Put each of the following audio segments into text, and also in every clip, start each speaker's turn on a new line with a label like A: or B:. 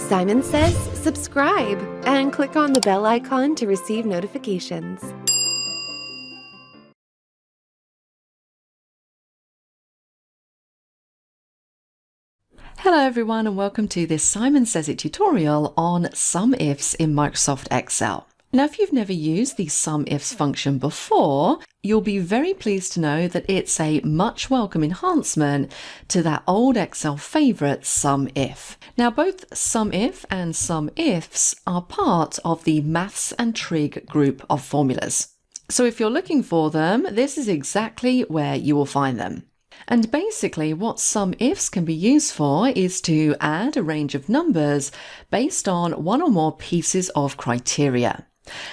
A: Simon Says subscribe and click on the bell icon to receive notifications.
B: Hello everyone and welcome to this Simon Sez IT tutorial on SUMIFS in Microsoft Excel. Now if you've never used the SUMIFS function before, you'll be very pleased to know that it's a much welcome enhancement to that old Excel favourite SUMIF. Now both SUMIF and SUMIFS are part of the maths and trig group of formulas. So if you're looking for them, this is exactly where you will find them. And basically what SUMIFS can be used for is to add a range of numbers based on one or more pieces of criteria.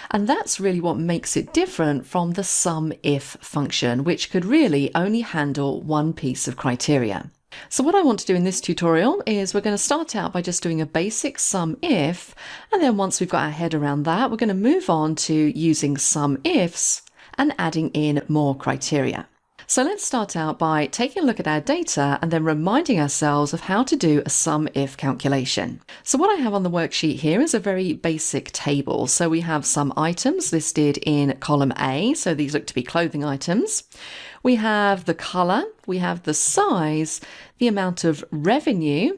B: And that's really what makes it different from the SUMIF function, which could really only handle one piece of criteria. So what I want to do in this tutorial is we're going to start out by just doing a basic SUMIF, and then once we've got our head around that, we're going to move on to using SUMIFS and adding in more criteria. So let's start out by taking a look at our data and then reminding ourselves of how to do a SUMIF calculation. So what I have on the worksheet here is a very basic table. So we have some items listed in column A. So these look to be clothing items. We have the color, we have the size, the amount of revenue,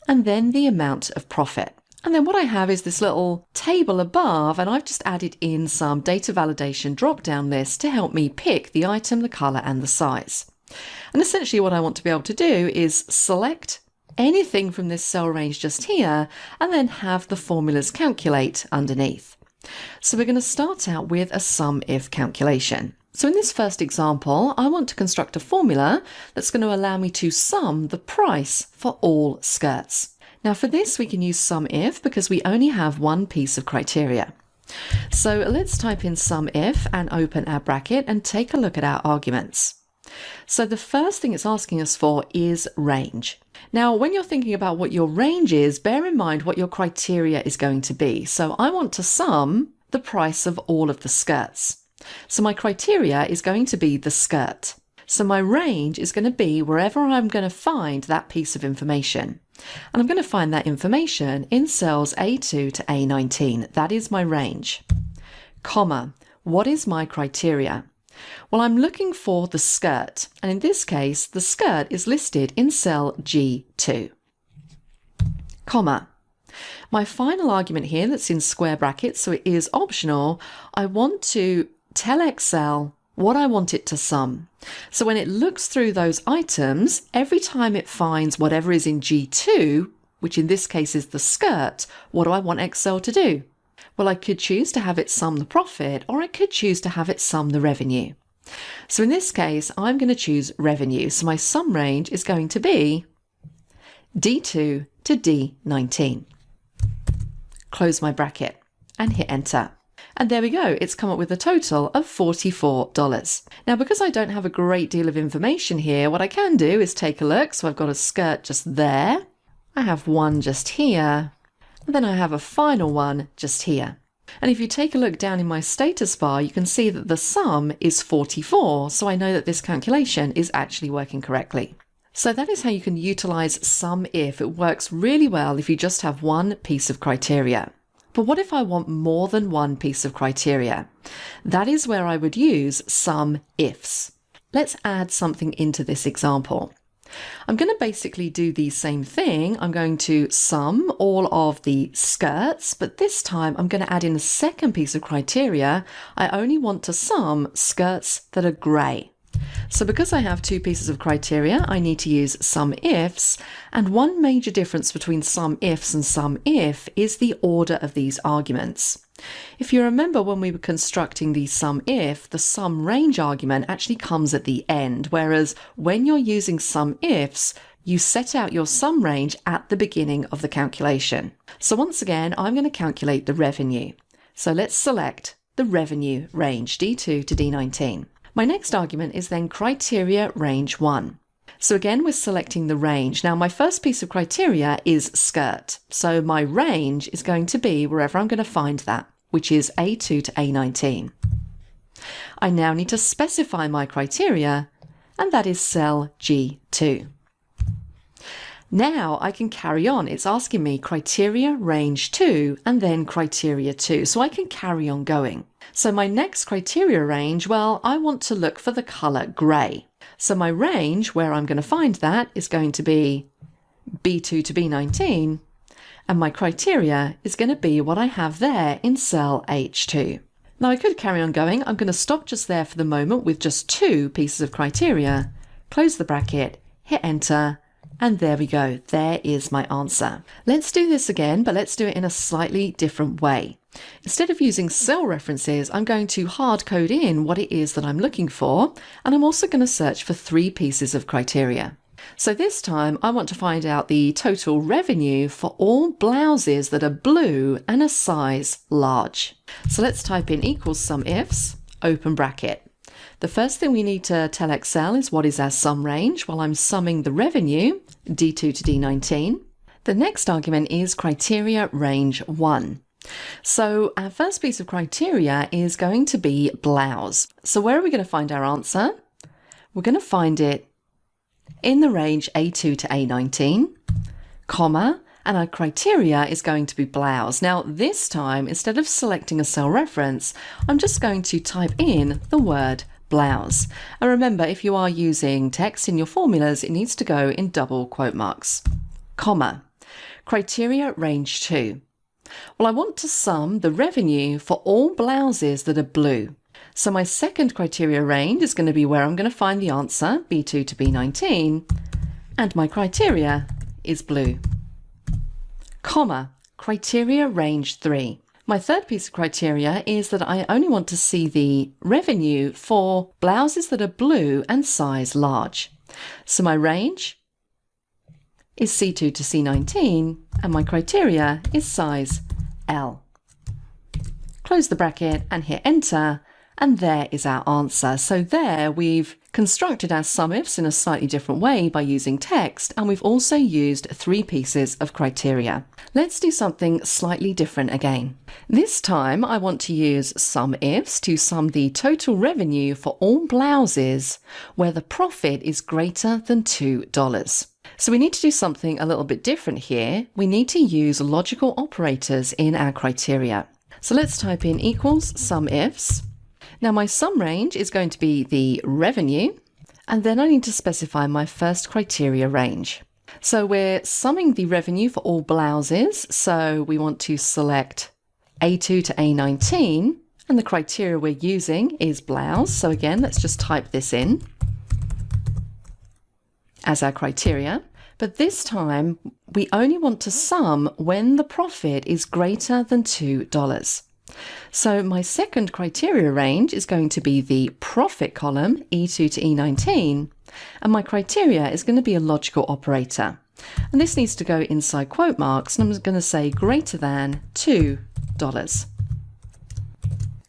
B: and then the amount of profit. And then what I have is this little table above, and I've just added in some data validation drop-down lists to help me pick the item, the color, and the size. And essentially what I want to be able to do is select anything from this cell range just here, and then have the formulas calculate underneath. So we're going to start out with a SUMIF calculation. So in this first example, I want to construct a formula that's going to allow me to sum the price for all skirts. Now for this we can use SUMIF because we only have one piece of criteria. So let's type in SUMIF and open our bracket and take a look at our arguments. So the first thing it's asking us for is range. Now when you're thinking about what your range is, bear in mind what your criteria is going to be. So I want to sum the price of all of the skirts. So my criteria is going to be the skirt. So my range is going to be wherever I'm going to find that piece of information. And I'm going to find that information in cells A2 to A19. That is my range. Comma, what is my criteria? Well, I'm looking for the skirt. And in this case, the skirt is listed in cell G2. Comma. My final argument here that's in square brackets, so it is optional, I want to tell Excel what I want it to sum. So when it looks through those items, every time it finds whatever is in G2, which in this case is the skirt, what do I want Excel to do? Well, I could choose to have it sum the profit, or I could choose to have it sum the revenue. So in this case, I'm going to choose revenue. So my sum range is going to be D2 to D19. Close my bracket and hit enter. And there we go, it's come up with a total of $44. Now, because I don't have a great deal of information here, what I can do is take a look. So I've got a skirt just there, I have one just here, and then I have a final one just here. And if you take a look down in my status bar, you can see that the sum is 44, so I know that this calculation is actually working correctly. So that is how you can utilize SUMIF. It works really well if you just have one piece of criteria. But what if I want more than one piece of criteria? That is where I would use SUMIFS. Let's add something into this example. I'm going to basically do the same thing. I'm going to sum all of the skirts, but this time I'm going to add in a second piece of criteria. I only want to sum skirts that are grey. So because I have two pieces of criteria, I need to use SUMIFS, and one major difference between SUMIFS and SUMIF is the order of these arguments. If you remember when we were constructing the SUMIF, the sum range argument actually comes at the end, whereas when you're using SUMIFS, you set out your sum range at the beginning of the calculation. So once again, I'm going to calculate the revenue. So let's select the revenue range, D2 to D19. My next argument is then criteria range 1. So again, we're selecting the range. Now, my first piece of criteria is skirt. So my range is going to be wherever I'm going to find that, which is A2 to A19. I now need to specify my criteria, and that is cell G2. Now I can carry on. It's asking me criteria range 2 and then criteria 2. So I can carry on going. So my next criteria range, well, I want to look for the color gray. So my range where I'm going to find that is going to be B2 to B19. And my criteria is going to be what I have there in cell H2. Now I could carry on going. I'm going to stop just there for the moment with just 2 pieces of criteria. Close the bracket, hit enter. And there we go, there is my answer. Let's do this again, but let's do it in a slightly different way. Instead of using cell references, I'm going to hard code in what it is that I'm looking for, and I'm also going to search for 3 pieces of criteria. So this time I want to find out the total revenue for all blouses that are blue and a size large. So let's type in equals SUMIFS, open bracket. The first thing we need to tell Excel is what is our sum range. Well, I'm summing the revenue, D2 to D19. The next argument is criteria range 1. So our first piece of criteria is going to be blouse. So where are we going to find our answer? We're going to find it in the range A2 to A19, comma, and our criteria is going to be blouse. Now this time, instead of selecting a cell reference, I'm just going to type in the word blouse. And remember, if you are using text in your formulas, it needs to go in double quote marks, comma, criteria range 2. Well, I want to sum the revenue for all blouses that are blue. So my second criteria range is going to be where I'm going to find the answer, B2 to B19, and my criteria is blue, comma, criteria range 3. My third piece of criteria is that I only want to see the revenue for blouses that are blue and size large. So my range is C2 to C19 and my criteria is size L. Close the bracket and hit enter, and there is our answer. So there we've constructed our SUMIFS in a slightly different way by using text, and we've also used 3 pieces of criteria. Let's do something slightly different again. This time I want to use SUMIFS to sum the total revenue for all blouses where the profit is greater than $2. So we need to do something a little bit different here. We need to use logical operators in our criteria. So let's type in equals SUMIFS. Now my sum range is going to be the revenue, and then I need to specify my first criteria range. So we're summing the revenue for all blouses, so we want to select A2 to A19, and the criteria we're using is blouse. So again, let's just type this in as our criteria. But this time, we only want to sum when the profit is greater than $2. So my second criteria range is going to be the profit column, E2 to E19, and my criteria is going to be a logical operator. And this needs to go inside quote marks, and I'm going to say greater than $2.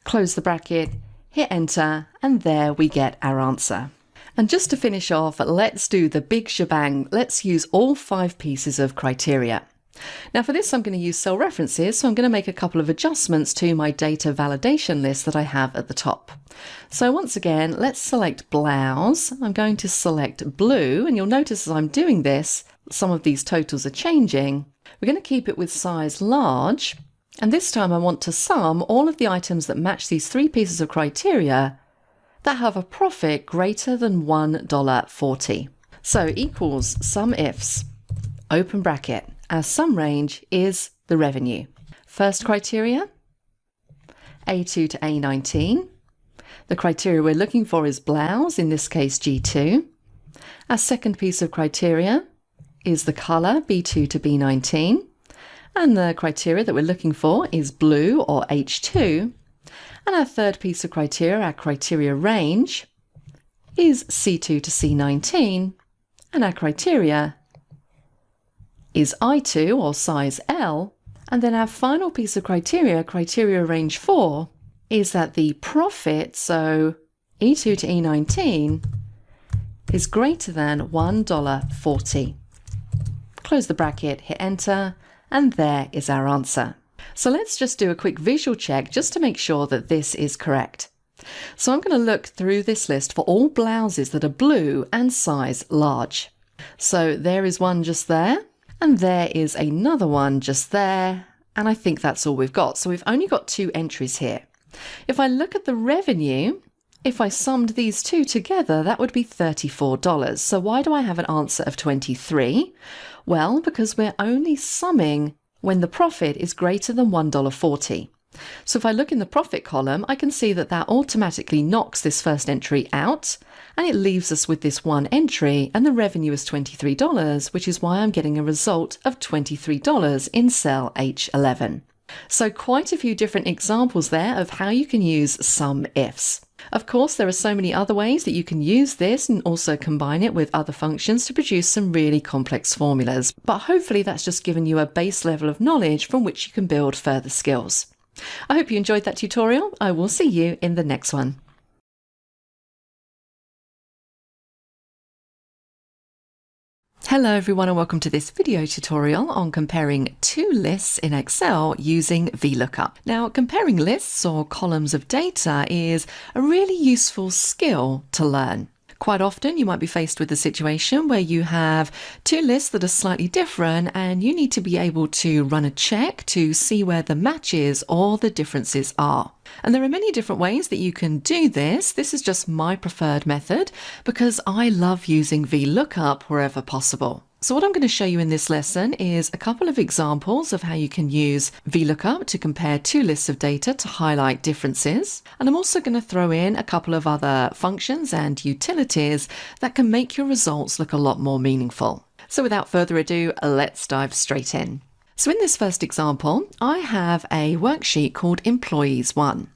B: Close the bracket, hit enter, and there we get our answer. And just to finish off, let's do the big shebang. Let's use all 5 pieces of criteria. Now for this, I'm going to use cell references, so I'm going to make a couple of adjustments to my data validation list that I have at the top. So once again, let's select blouse. I'm going to select blue, and you'll notice as I'm doing this, some of these totals are changing. We're going to keep it with size large, and this time I want to sum all of the items that match these 3 pieces of criteria that have a profit greater than $1.40. So equals SUMIFS, open bracket. Our sum range is the revenue. First criteria, A2 to A19. The criteria we're looking for is blouse, in this case G2. Our second piece of criteria is the color, B2 to B19. And the criteria that we're looking for is blue, or H2. And our third piece of criteria, our criteria range, is C2 to C19. And our criteria is I2, or size L. And then our final piece of criteria, criteria range 4, is that the profit, so E2 to E19, is greater than $1.40. Close the bracket, hit enter, and there is our answer. So let's just do a quick visual check just to make sure that this is correct. So I'm going to look through this list for all blouses that are blue and size large. So there is one just there, and there is another one just there, and I think that's all we've got. So we've only got 2 entries here. If I look at the revenue, if I summed these two together, that would be $34. So why do I have an answer of 23? Well, because we're only summing when the profit is greater than $1.40. So if I look in the profit column, I can see that that automatically knocks this first entry out, and it leaves us with this one entry, and the revenue is $23, which is why I'm getting a result of $23 in cell H11. So quite a few different examples there of how you can use SUMIFS. Of course, there are so many other ways that you can use this and also combine it with other functions to produce some really complex formulas, but hopefully that's just given you a base level of knowledge from which you can build further skills. I hope you enjoyed that tutorial. I will see you in the next one. Hello everyone and welcome to this video tutorial on comparing 2 lists in Excel using VLOOKUP. Now, comparing lists or columns of data is a really useful skill to learn. Quite often you might be faced with a situation where you have 2 lists that are slightly different and you need to be able to run a check to see where the matches or the differences are. And there are many different ways that you can do this. This is just my preferred method because I love using VLOOKUP wherever possible. So what I'm going to show you in this lesson is a couple of examples of how you can use VLOOKUP to compare 2 lists of data to highlight differences. And I'm also going to throw in a couple of other functions and utilities that can make your results look a lot more meaningful. So without further ado, let's dive straight in. So in this first example, I have a worksheet called Employees 1.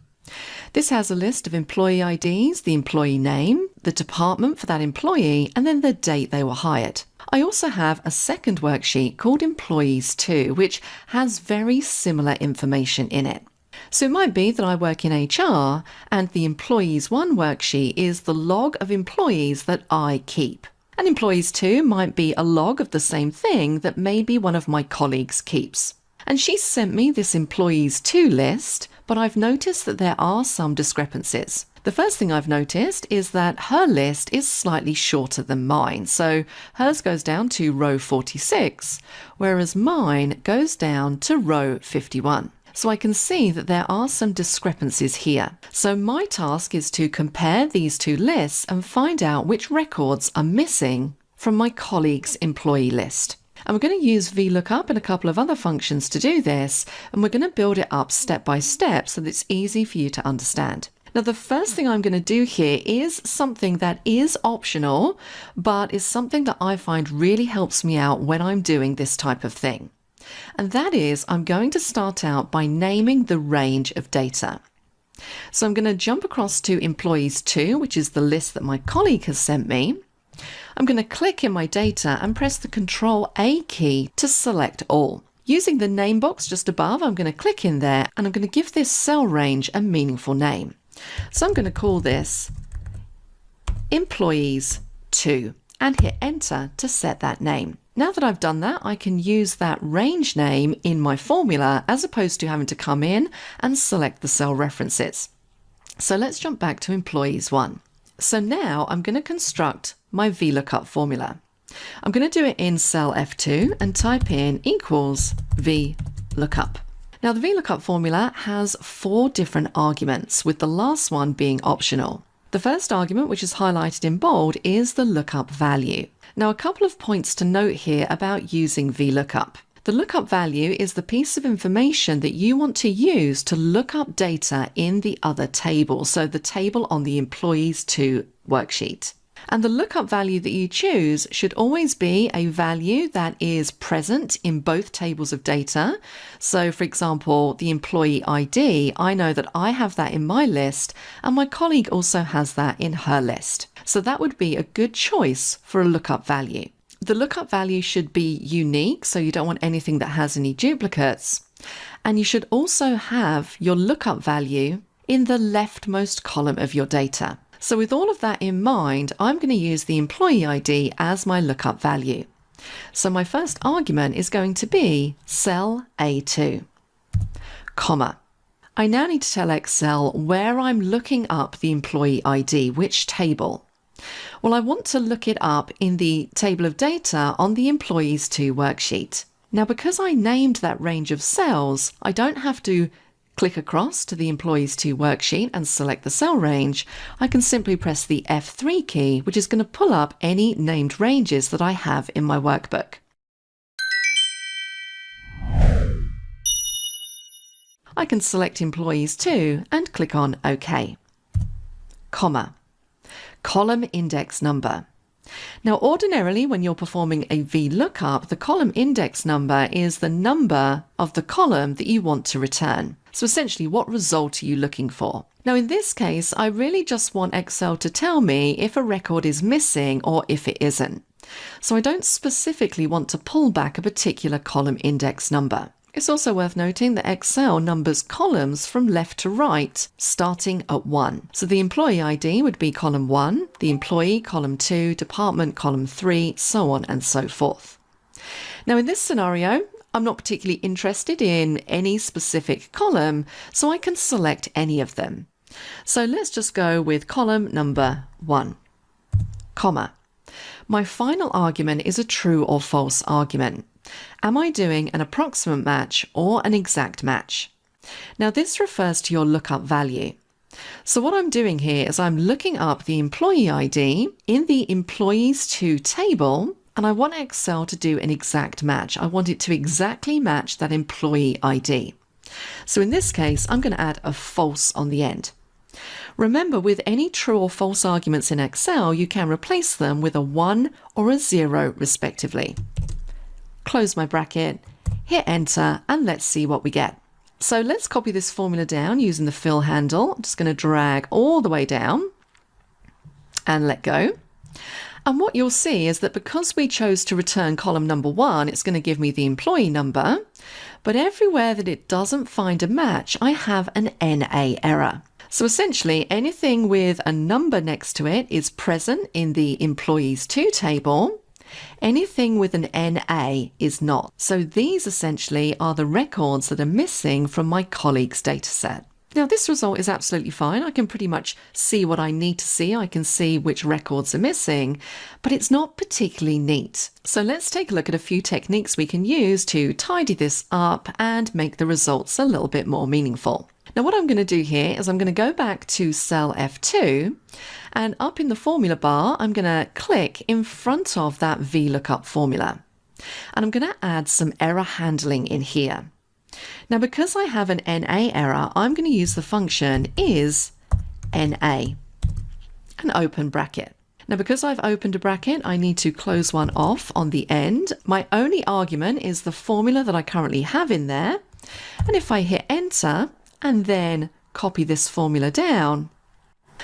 B: This has a list of employee IDs, the employee name, the department for that employee, and then the date they were hired. I also have a second worksheet called Employees 2, which has very similar information in it. So it might be that I work in HR, and the Employees 1 worksheet is the log of employees that I keep. And Employees 2 might be a log of the same thing that maybe one of my colleagues keeps. And she sent me this Employees 2 list, but I've noticed that there are some discrepancies. The first thing I've noticed is that her list is slightly shorter than mine. So hers goes down to row 46, whereas mine goes down to row 51. So I can see that there are some discrepancies here. So my task is to compare these 2 lists and find out which records are missing from my colleague's employee list. And we're going to use VLOOKUP and a couple of other functions to do this, and we're going to build it up step by step so that it's easy for you to understand. Now, the first thing I'm going to do here is something that is optional, but is something that I find really helps me out when I'm doing this type of thing. And that is, I'm going to start out by naming the range of data. So I'm going to jump across to Employees 2, which is the list that my colleague has sent me. I'm going to click in my data and press the Control-A key to select all. Using the name box just above, I'm going to click in there and I'm going to give this cell range a meaningful name. So I'm going to call this Employees 2 and hit Enter to set that name. Now that I've done that, I can use that range name in my formula as opposed to having to come in and select the cell references. So let's jump back to Employees 1. So now I'm going to construct my VLOOKUP formula. I'm going to do it in cell F2 and type in equals VLOOKUP. Now the VLOOKUP formula has 4 different arguments, with the last one being optional. The first argument, which is highlighted in bold, is the lookup value. Now a couple of points to note here about using VLOOKUP. The lookup value is the piece of information that you want to use to look up data in the other table, so the table on the Employees 2 worksheet. And the lookup value that you choose should always be a value that is present in both tables of data. So for example, the employee ID, I know that I have that in my list and my colleague also has that in her list. So that would be a good choice for a lookup value. The lookup value should be unique, so you don't want anything that has any duplicates. And you should also have your lookup value in the leftmost column of your data. So with all of that in mind, I'm going to use the employee ID as my lookup value. So my first argument is going to be cell A2, comma. I now need to tell Excel where I'm looking up the employee ID, which table. Well, I want to look it up in the table of data on the Employees To worksheet. Now, because I named that range of cells, I don't have to click across to the Employees To worksheet and select the cell range. I can simply press the F3 key, which is going to pull up any named ranges that I have in my workbook. I can select Employees To and click on OK. Comma. Column index number. Now, ordinarily, when you're performing a VLOOKUP, the column index number is the number of the column that you want to return. So essentially, what result are you looking for? Now, in this case, I really just want Excel to tell me if a record is missing or if it isn't. So I don't specifically want to pull back a particular column index number. It's also worth noting that Excel numbers columns from left to right, starting at 1. So the employee ID would be column 1, the employee column 2, department column 3, so on and so forth. Now in this scenario, I'm not particularly interested in any specific column, so I can select any of them. So let's just go with column number 1, comma. My final argument is a true or false argument. Am I doing an approximate match or an exact match? Now this refers to your lookup value. So what I'm doing here is I'm looking up the employee ID in the Employees To table, and I want Excel to do an exact match. I want it to exactly match that employee ID. So in this case, I'm going to add a false on the end. Remember, with any true or false arguments in Excel, you can replace them with a 1 or a 0 respectively. Close my bracket, hit enter, and let's see what we get. So let's copy this formula down using the fill handle. I'm just going to drag all the way down and let go. And what you'll see is that because we chose to return column number 1, it's going to give me the employee number, but everywhere that it doesn't find a match, I have an NA error. So essentially, anything with a number next to it is present in the Employees To table. Anything with an NA is not. So these essentially are the records that are missing from my colleague's dataset. Now this result is absolutely fine. I can pretty much see what I need to see. I can see which records are missing, but it's not particularly neat. So let's take a look at a few techniques we can use to tidy this up and make the results a little bit more meaningful. Now what I'm going to do here is I'm going to go back to cell F2, and up in the formula bar, I'm going to click in front of that VLOOKUP formula. And I'm going to add some error handling in here. Now, because I have an NA error, I'm going to use the function is NA, an open bracket. Now, because I've opened a bracket, I need to close one off on the end. My only argument is the formula that I currently have in there. And if I hit enter and then copy this formula down,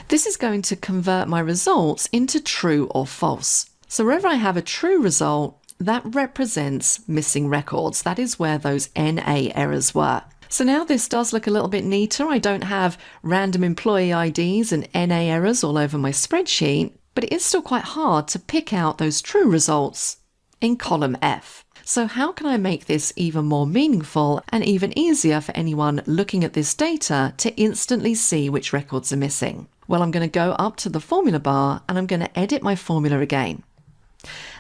B: this is going to convert my results into true or false. So wherever I have a true result, that represents missing records. That is where those NA errors were. So now this does look a little bit neater. I don't have random employee IDs and NA errors all over my spreadsheet, but it is still quite hard to pick out those true results in column F. So how can I make this even more meaningful and even easier for anyone looking at this data to instantly see which records are missing? Well, I'm going to go up to the formula bar and I'm going to edit my formula again.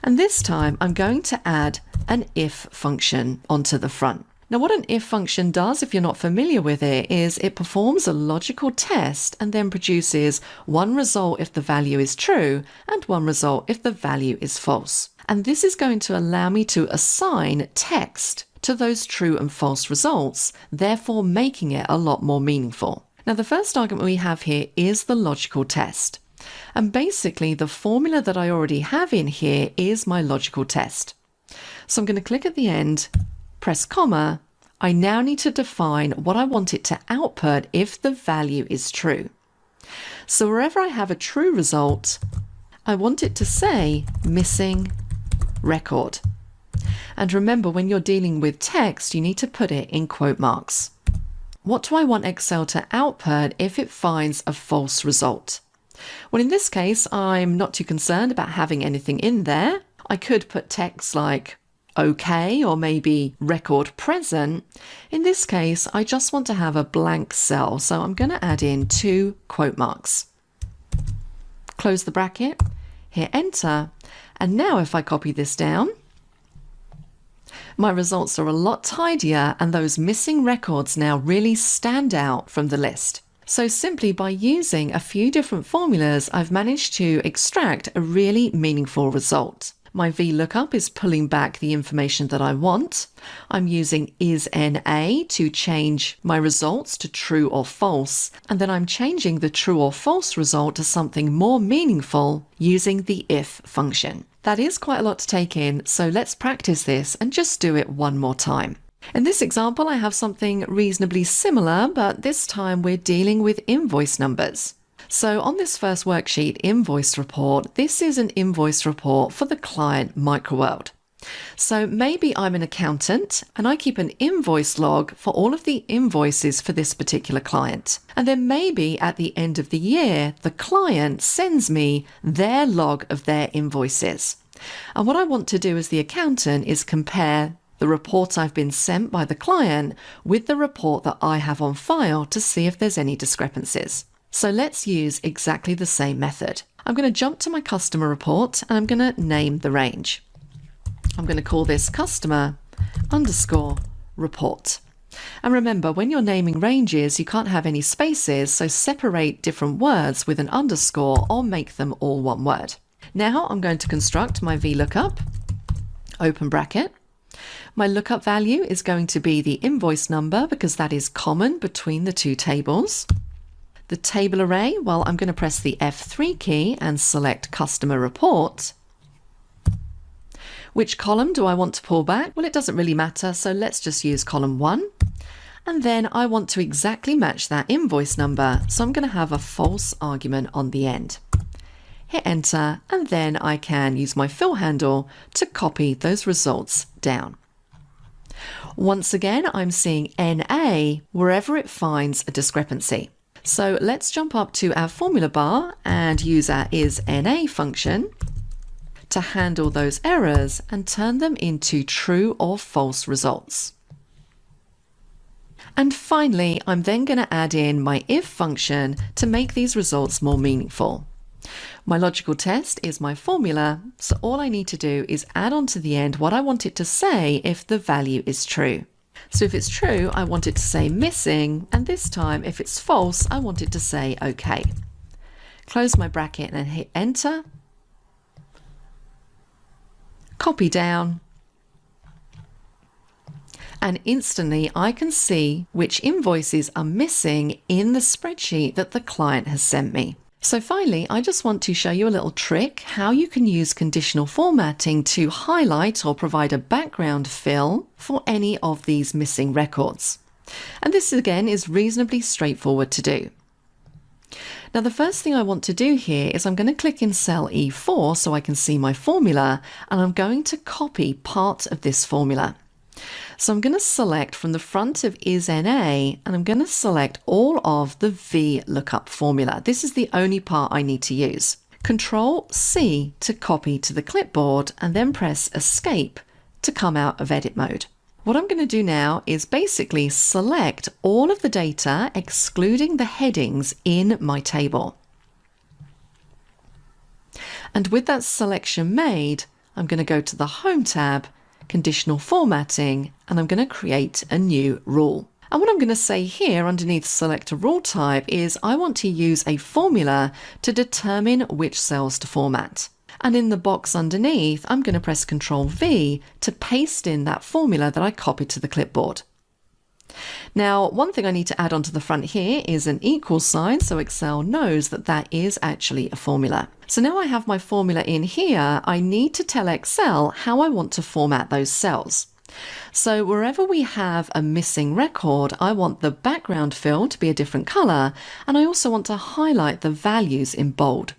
B: And this time I'm going to add an if function onto the front. Now what an if function does, if you're not familiar with it, is it performs a logical test and then produces one result if the value is true and one result if the value is false. And this is going to allow me to assign text to those true and false results, therefore making it a lot more meaningful. Now the first argument we have here is the logical test. And basically the formula that I already have in here is my logical test. So I'm going to click at the end, press comma. I now need to define what I want it to output if the value is true. So wherever I have a true result, I want it to say missing record. And remember, when you're dealing with text, you need to put it in quote marks. What do I want Excel to output if it finds a false result? Well, in this case, I'm not too concerned about having anything in there. I could put text like OK or maybe record present. In this case, I just want to have a blank cell, so I'm going to add in 2 quote marks. Close the bracket, hit enter, and now if I copy this down, my results are a lot tidier and those missing records now really stand out from the list. So simply by using a few different formulas, I've managed to extract a really meaningful result. My VLOOKUP is pulling back the information that I want. I'm using IsNA to change my results to true or false, and then I'm changing the true or false result to something more meaningful using the if function. That is quite a lot to take in, so let's practice this and just do it one more time. In this example, I have something reasonably similar, but this time we're dealing with invoice numbers. So on this first worksheet, invoice report, this is an invoice report for the client Microworld. So maybe I'm an accountant and I keep an invoice log for all of the invoices for this particular client. And then maybe at the end of the year, the client sends me their log of their invoices. And what I want to do as the accountant is compare the report I've been sent by the client with the report that I have on file to see if there's any discrepancies. So let's use exactly the same method. I'm going to jump to my customer report and I'm going to name the range. I'm going to call this customer underscore report. And remember, when you're naming ranges, you can't have any spaces, so separate different words with an underscore or make them all one word. Now I'm going to construct my VLOOKUP, open bracket. My lookup value is going to be the invoice number because that is common between the two tables. The table array, well, I'm going to press the F3 key and select customer report. Which column do I want to pull back? Well, it doesn't really matter, so let's just use column 1. And then I want to exactly match that invoice number, so I'm going to have a false argument on the end. Hit enter, and then I can use my fill handle to copy those results down. Once again, I'm seeing NA wherever it finds a discrepancy. So let's jump up to our formula bar and use our IsNA function to handle those errors and turn them into true or false results. And finally, I'm then going to add in my if function to make these results more meaningful. My logical test is my formula, so all I need to do is add on to the end what I want it to say if the value is true. So if it's true, I want it to say missing, and this time if it's false, I want it to say OK. Close my bracket and hit enter. Copy down. And instantly I can see which invoices are missing in the spreadsheet that the client has sent me. So finally, I just want to show you a little trick how you can use conditional formatting to highlight or provide a background fill for any of these missing records. And this again is reasonably straightforward to do. Now the first thing I want to do here is I'm going to click in cell E4 so I can see my formula, and I'm going to copy part of this formula. So I'm going to select from the front of IsNA and I'm going to select all of the VLOOKUP formula. This is the only part I need to use. Control C to copy to the clipboard and then press Escape to come out of edit mode. What I'm going to do now is basically select all of the data excluding the headings in my table. And with that selection made, I'm going to go to the Home tab, Conditional Formatting, and I'm going to create a new rule. And what I'm going to say here underneath Select a Rule Type is I want to use a formula to determine which cells to format. And in the box underneath, I'm going to press Ctrl V to paste in that formula that I copied to the clipboard. Now, one thing I need to add onto the front here is an equal sign, so Excel knows that that is actually a formula. So now I have my formula in here, I need to tell Excel how I want to format those cells. So wherever we have a missing record, I want the background fill to be a different color, and I also want to highlight the values in bold.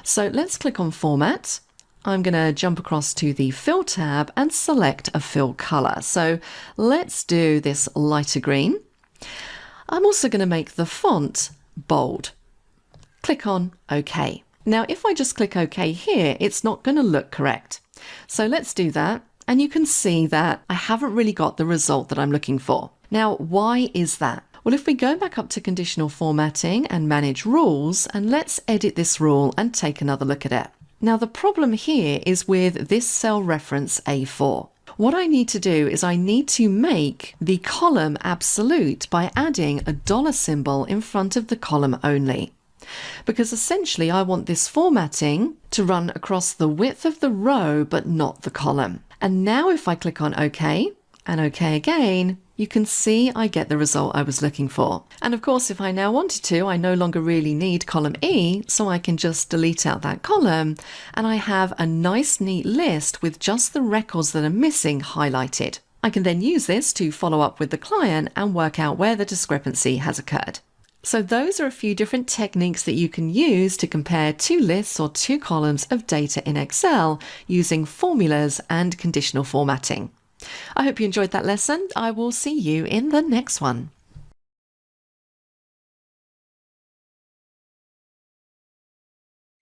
B: So let's click on Format. I'm going to jump across to the Fill tab and select a fill color. So let's do this lighter green. I'm also going to make the font bold. Click on OK. Now, if I just click OK here, it's not going to look correct. So let's do that. And you can see that I haven't really got the result that I'm looking for. Now, why is that? Well, if we go back up to conditional formatting and manage rules, and let's edit this rule and take another look at it. Now, the problem here is with this cell reference A4. What I need to do is I need to make the column absolute by adding a dollar symbol in front of the column only. Because essentially I want this formatting to run across the width of the row but not the column. And now if I click on OK and OK again, you can see I get the result I was looking for. And of course, if I now wanted to, I no longer really need column E, so I can just delete out that column and I have a nice neat list with just the records that are missing highlighted. I can then use this to follow up with the client and work out where the discrepancy has occurred. So those are a few different techniques that you can use to compare two lists or two columns of data in Excel using formulas and conditional formatting. I hope you enjoyed that lesson. I will see you in the next one.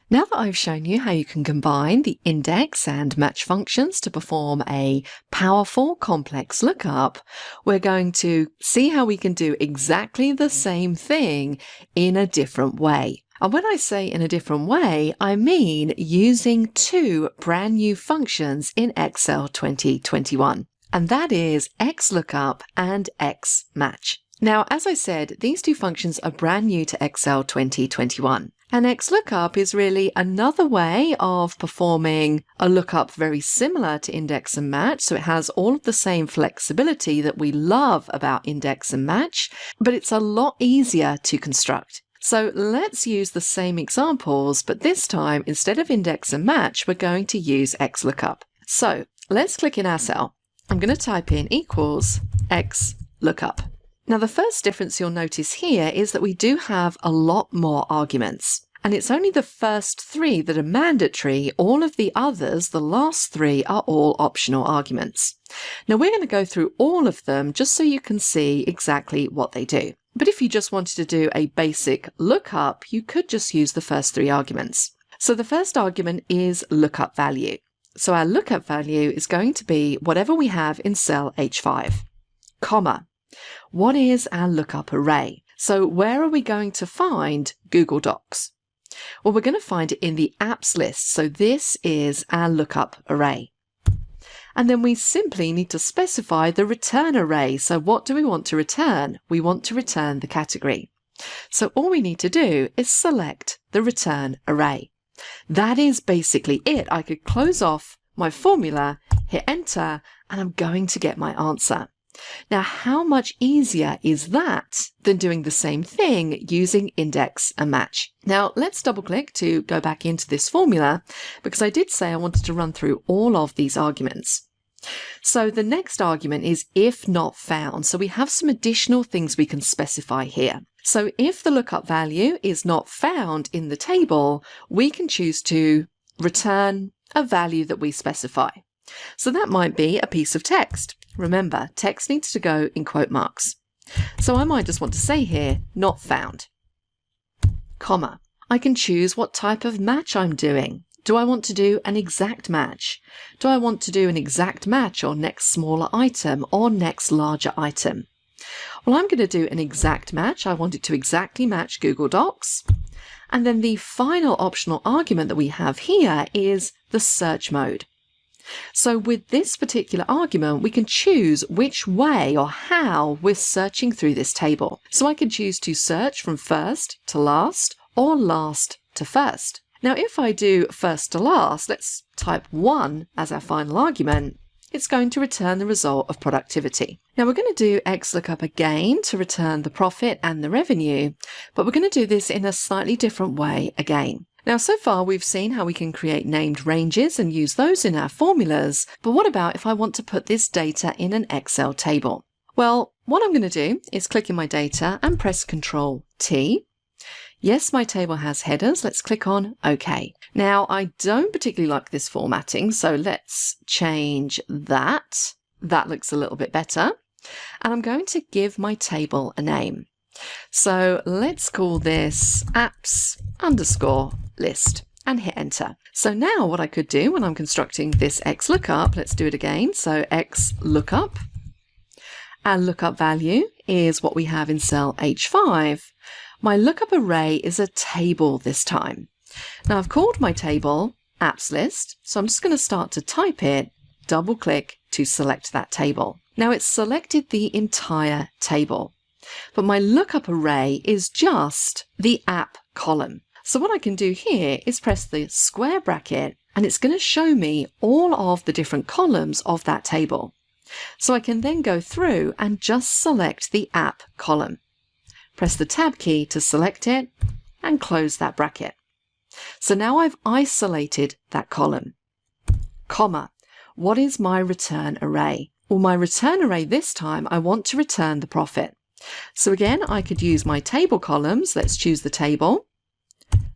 B: Now that I've shown you how you can combine the index and match functions to perform a powerful, complex lookup, we're going to see how we can do exactly the same thing in a different way. And when I say in a different way, I mean using two brand new functions in Excel 2021. And that is XLOOKUP and XMATCH. Now, as I said, these two functions are brand new to Excel 2021. And XLOOKUP is really another way of performing a lookup very similar to index and match. So it has all of the same flexibility that we love about index and match, but it's a lot easier to construct. So let's use the same examples, but this time, instead of index and match, we're going to use XLOOKUP. So let's click in our cell. I'm going to type in equals XLOOKUP. Now, the first difference you'll notice here is that we do have a lot more arguments. And it's only the first three that are mandatory. All of the others, the last three, are all optional arguments. Now, we're going to go through all of them just so you can see exactly what they do. But if you just wanted to do a basic lookup, you could just use the first three arguments. So the first argument is lookup value. So our lookup value is going to be whatever we have in cell H5, comma. What is our lookup array? So where are we going to find Google Docs? Well, we're going to find it in the apps list. So this is our lookup array. And then we simply need to specify the return array. So what do we want to return? We want to return the category. So all we need to do is select the return array. That is basically it. I could close off my formula, hit enter, and I'm going to get my answer. Now, how much easier is that than doing the same thing using index and match? Now, let's double click to go back into this formula because I did say I wanted to run through all of these arguments. So the next argument is if not found. So we have some additional things we can specify here. So if the lookup value is not found in the table, we can choose to return a value that we specify. So that might be a piece of text. Remember, text needs to go in quote marks. So I might just want to say here, not found, comma. I can choose what type of match I'm doing. Do I want to do an exact match? Do I want to do an exact match or next smaller item or next larger item? Well, I'm going to do an exact match. I want it to exactly match Google Docs. And then the final optional argument that we have here is the search mode. So with this particular argument, we can choose which way or how we're searching through this table. So I can choose to search from first to last or last to first. Now, if I do first to last, let's type 1 as our final argument, it's going to return the result of productivity. Now we're going to do XLOOKUP again to return the profit and the revenue, but we're going to do this in a slightly different way again. Now, so far we've seen how we can create named ranges and use those in our formulas, but what about if I want to put this data in an Excel table? Well, what I'm going to do is click in my data and press Ctrl T. Yes, my table has headers. Let's click on OK. Now, I don't particularly like this formatting, so let's change that. That looks a little bit better. And I'm going to give my table a name. So let's call this apps_list and hit enter. So now what I could do when I'm constructing this XLOOKUP, let's do it again. So XLOOKUP. Our lookup value is what we have in cell H5. My lookup array is a table this time. Now I've called my table apps list, so I'm just going to start to type it, double click to select that table. Now it's selected the entire table, but my lookup array is just the app column. So what I can do here is press the square bracket, and it's going to show me all of the different columns of that table. So I can then go through and just select the app column. Press the tab key to select it and close that bracket. So now I've isolated that column. Comma, what is my return array? Well, my return array this time, I want to return the profit. So again, I could use my table columns. Let's choose the table,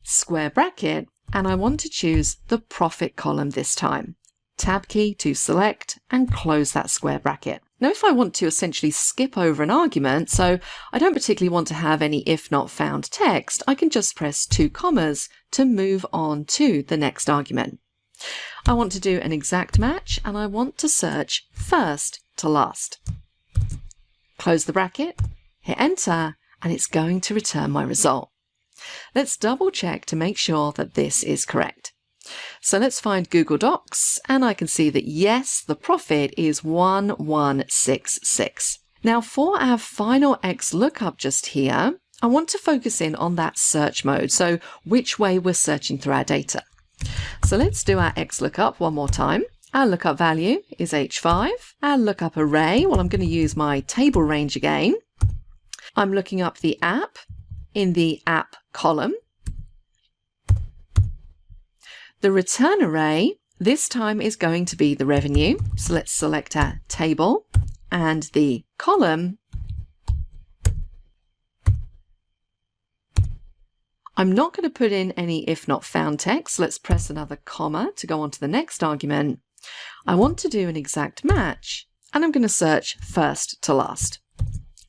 B: square bracket, and I want to choose the profit column this time. Tab key to select and close that square bracket. Now, if I want to essentially skip over an argument, so I don't particularly want to have any if not found text, I can just press 2 commas to move on to the next argument. I want to do an exact match, and I want to search first to last. Close the bracket, hit enter, and it's going to return my result. Let's double check to make sure that this is correct. So let's find Google Docs, and I can see that yes, the profit is 1166. Now for our final XLOOKUP just here, I want to focus in on that search mode, so which way we're searching through our data. So let's do our XLOOKUP one more time. Our lookup value is H5. Our lookup array, well, I'm going to use my table range again. I'm looking up the app in the app column. The return array this time is going to be the revenue. So let's select our table and the column. I'm not going to put in any if not found text. Let's press another comma to go on to the next argument. I want to do an exact match, and I'm going to search first to last.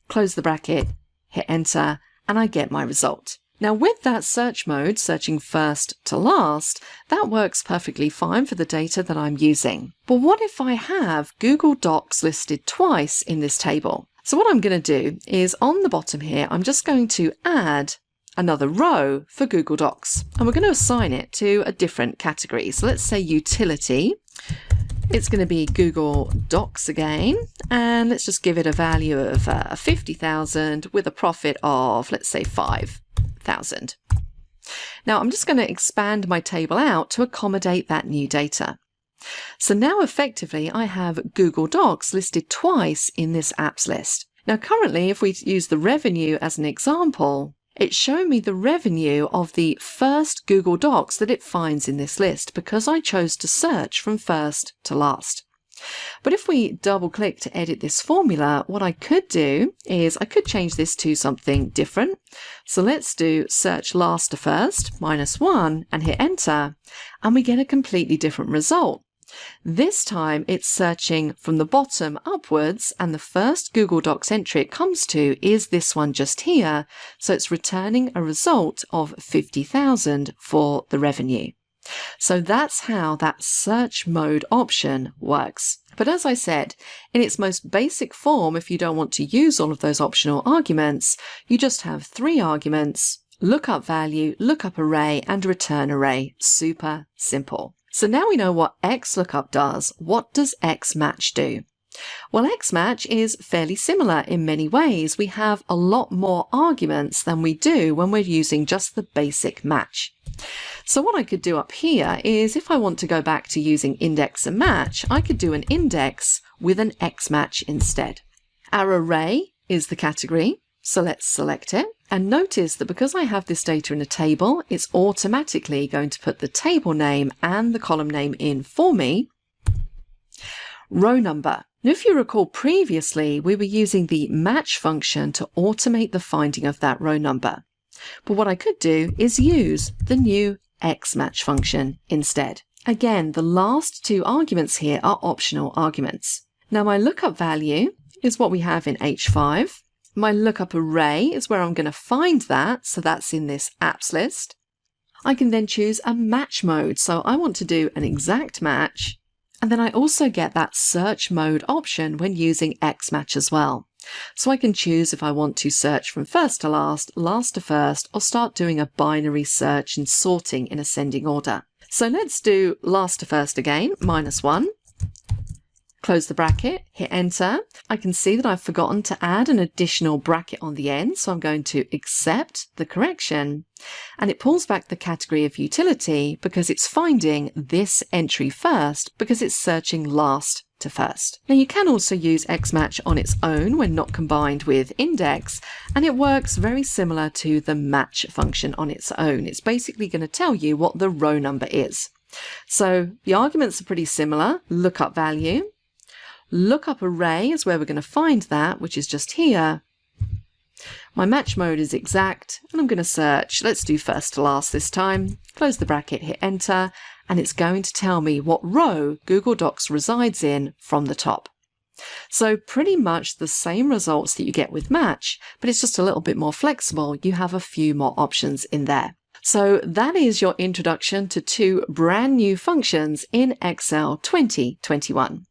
B: Close the bracket, hit enter, and I get my result. Now with that search mode, searching first to last, that works perfectly fine for the data that I'm using. But what if I have Google Docs listed twice in this table? So what I'm going to do is on the bottom here, I'm just going to add another row for Google Docs, and we're going to assign it to a different category. So let's say utility. It's going to be Google Docs again, and let's just give it a value of 50,000 with a profit of, let's say, 5,000. Now I'm just going to expand my table out to accommodate that new data. So now effectively I have Google Docs listed twice in this apps list. Now currently, if we use the revenue as an example, it's showing me the revenue of the first Google Docs that it finds in this list because I chose to search from first to last. But if we double click to edit this formula, what I could do is I could change this to something different. So let's do search last to first, -1, and hit enter, and we get a completely different result. This time it's searching from the bottom upwards, and the first Google Docs entry it comes to is this one just here. So it's returning a result of 50,000 for the revenue. So that's how that search mode option works. But as I said, in its most basic form, if you don't want to use all of those optional arguments, you just have 3 arguments: lookup value, lookup array, and return array. Super simple. So now we know what XLOOKUP does. What does XMATCH do? Well, XMATCH is fairly similar in many ways. We have a lot more arguments than we do when we're using just the basic match. So what I could do up here is if I want to go back to using index and match, I could do an index with an XMATCH instead. Our array is the category, so let's select it. And notice that because I have this data in a table, it's automatically going to put the table name and the column name in for me. Row number. Now, if you recall previously, we were using the match function to automate the finding of that row number. But what I could do is use the new XMatch function instead. Again, the last 2 arguments here are optional arguments. Now, my lookup value is what we have in H5. My lookup array is where I'm going to find that, so that's in this apps list. I can then choose a match mode, so I want to do an exact match, and then I also get that search mode option when using XMatch as well. So I can choose if I want to search from first to last, last to first, or start doing a binary search and sorting in ascending order. So let's do last to first again, -1. Close the bracket, hit enter. I can see that I've forgotten to add an additional bracket on the end, so I'm going to accept the correction. And it pulls back the category of utility because it's finding this entry first because it's searching last to first. Now you can also use XMATCH on its own when not combined with index, and it works very similar to the match function on its own. It's basically going to tell you what the row number is. So the arguments are pretty similar. Lookup value. Lookup array is where we're going to find that, which is just here. My match mode is exact, and I'm going to search. Let's do first to last this time. Close the bracket, hit enter, and it's going to tell me what row Google Docs resides in from the top. So pretty much the same results that you get with match, but it's just a little bit more flexible. You have a few more options in there. So that is your introduction to 2 brand new functions in Excel 2021.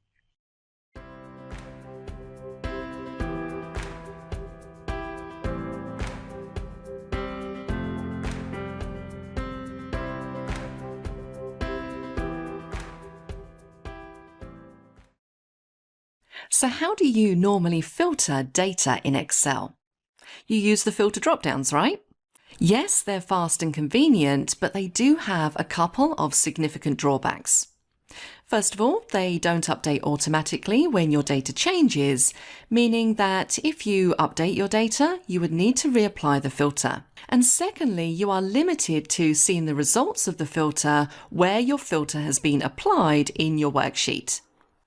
B: So how do you normally filter data in Excel? You use the filter drop-downs, right? Yes, they're fast and convenient, but they do have a couple of significant drawbacks. First of all, they don't update automatically when your data changes, meaning that if you update your data, you would need to reapply the filter. And secondly, you are limited to seeing the results of the filter where your filter has been applied in your worksheet.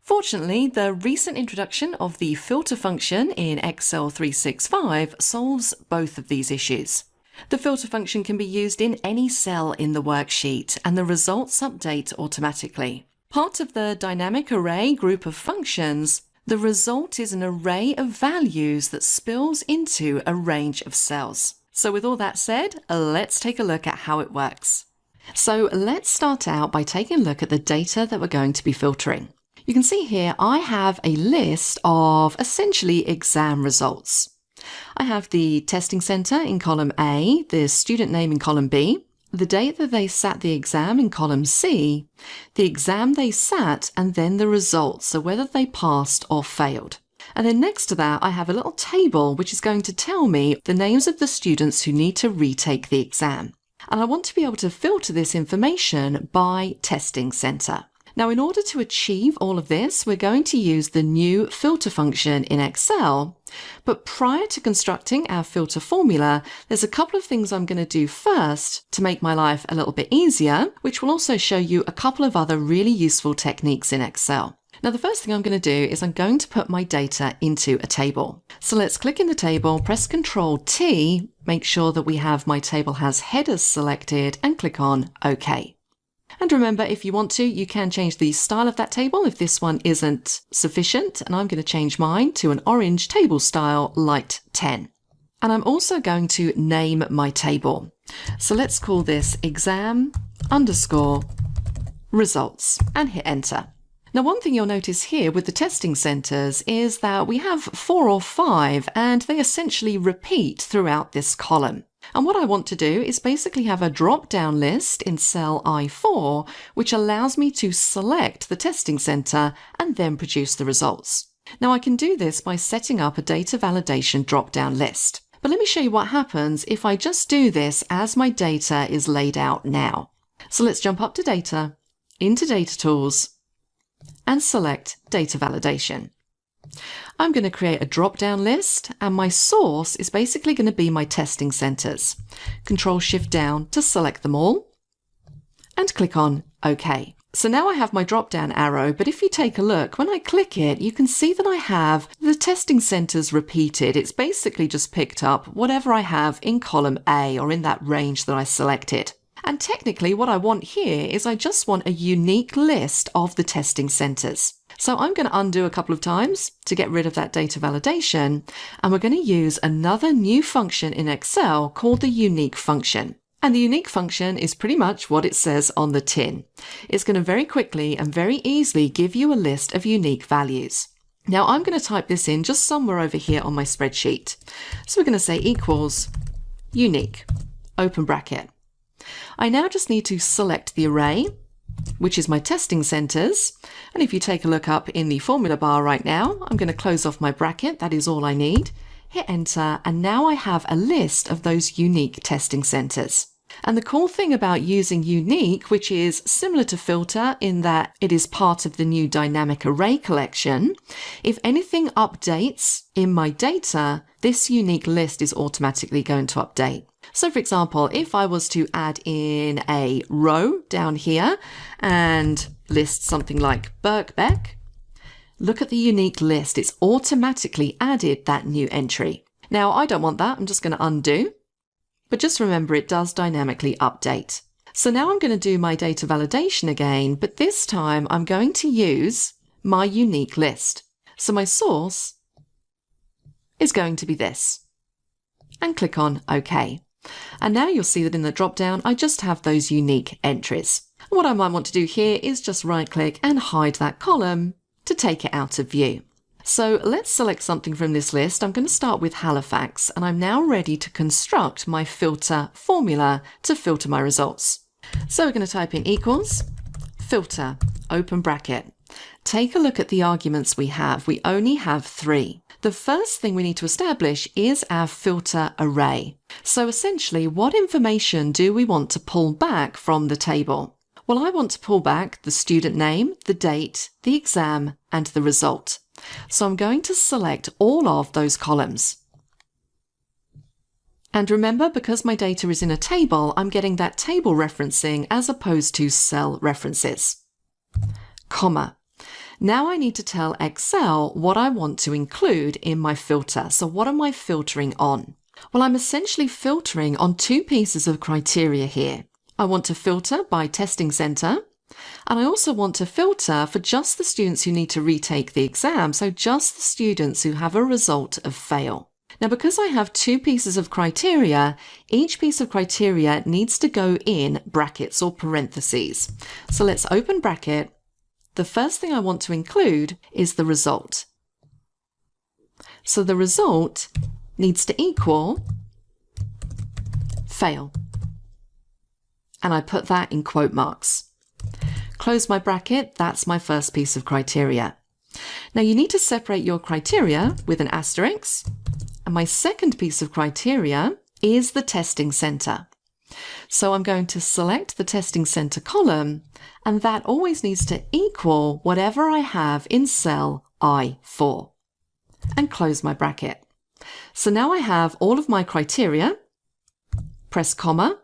B: Fortunately, the recent introduction of the filter function in Excel 365 solves both of these issues. The filter function can be used in any cell in the worksheet, and the results update automatically. Part of the dynamic array group of functions, the result is an array of values that spills into a range of cells. So with all that said, let's take a look at how it works. So let's start out by taking a look at the data that we're going to be filtering. You can see here I have a list of essentially exam results. I have the testing centre in column A, the student name in column B, the date that they sat the exam in column C, the exam they sat, and then the results, so whether they passed or failed. And then next to that I have a little table which is going to tell me the names of the students who need to retake the exam. And I want to be able to filter this information by testing centre. Now, in order to achieve all of this, we're going to use the new filter function in Excel. But prior to constructing our filter formula, there's a couple of things I'm going to do first to make my life a little bit easier, which will also show you a couple of other really useful techniques in Excel. Now, the first thing I'm going to do is I'm going to put my data into a table. So let's click in the table, press Ctrl T, make sure that we have my table has headers selected, and click on OK. And remember, if you want to, you can change the style of that table if this one isn't sufficient. And I'm going to change mine to an orange table style, light 10. And I'm also going to name my table. So let's call this exam _ results and hit enter. Now, one thing you'll notice here with the testing centres is that we have 4 or 5 and they essentially repeat throughout this column. And what I want to do is basically have a drop-down list in cell I4, which allows me to select the testing centre and then produce the results. Now I can do this by setting up a data validation drop-down list. But let me show you what happens if I just do this as my data is laid out now. So let's jump up to Data, into Data Tools, and select Data Validation. I'm going to create a drop-down list, and my source is basically going to be my testing centres. Control-Shift-Down to select them all, and click on OK. So now I have my drop-down arrow, but if you take a look, when I click it, you can see that I have the testing centres repeated. It's basically just picked up whatever I have in column A or in that range that I selected. And technically what I want here is I just want a unique list of the testing centres. So I'm going to undo a couple of times to get rid of that data validation, and we're going to use another new function in Excel called the unique function. And the unique function is pretty much what it says on the tin. It's going to very quickly and very easily give you a list of unique values. Now I'm going to type this in just somewhere over here on my spreadsheet. So we're going to say equals unique, open bracket. I now just need to select the array, which is my testing centers. And if you take a look up in the formula bar right now, I'm going to close off my bracket. That is all I need. Hit enter, and now I have a list of those unique testing centers. And the cool thing about using unique, which is similar to filter in that it is part of the new dynamic array collection, if anything updates in my data, this unique list is automatically going to update. So for example, if I was to add in a row down here and list something like Birkbeck, look at the unique list. It's automatically added that new entry. Now I don't want that. I'm just going to undo. But just remember, it does dynamically update. So now I'm going to do my data validation again, but this time I'm going to use my unique list. So my source is going to be this. And click on OK. And now you'll see that in the drop-down, I just have those unique entries. And what I might want to do here is just right-click and hide that column to take it out of view. So let's select something from this list. I'm going to start with Halifax, and I'm now ready to construct my filter formula to filter my results. So we're going to type in equals filter, open bracket. Take a look at the arguments we have. We only have 3. The first thing we need to establish is our filter array. So essentially, what information do we want to pull back from the table? Well, I want to pull back the student name, the date, the exam, and the result. So I'm going to select all of those columns. And remember, because my data is in a table, I'm getting that table referencing as opposed to cell references. Comma. Now I need to tell Excel what I want to include in my filter. So what am I filtering on? Well, I'm essentially filtering on 2 pieces of criteria here. I want to filter by testing center, and I also want to filter for just the students who need to retake the exam, so just the students who have a result of fail. Now, because I have 2 pieces of criteria, each piece of criteria needs to go in brackets or parentheses. So let's open bracket. The first thing I want to include is the result. So the result needs to equal fail. And I put that in quote marks. Close my bracket, that's my first piece of criteria. Now you need to separate your criteria with an asterisk, and my second piece of criteria is the testing center. So I'm going to select the testing center column, and that always needs to equal whatever I have in cell I4, and close my bracket. So now I have all of my criteria, press comma.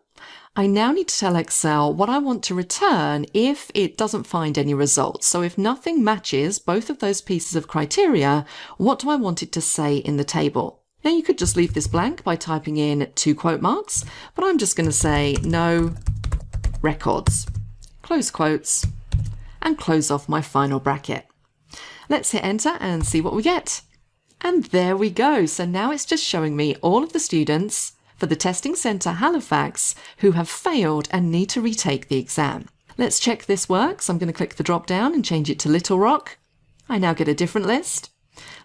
B: I now need to tell Excel what I want to return if it doesn't find any results. So if nothing matches both of those pieces of criteria, what do I want it to say in the table? Now you could just leave this blank by typing in 2 quote marks, but I'm just going to say no records, close quotes, and close off my final bracket. Let's hit enter and see what we get. And there we go. So now it's just showing me all of the students for the Testing Centre Halifax who have failed and need to retake the exam. Let's check this works. I'm going to click the drop down and change it to Little Rock. I now get a different list.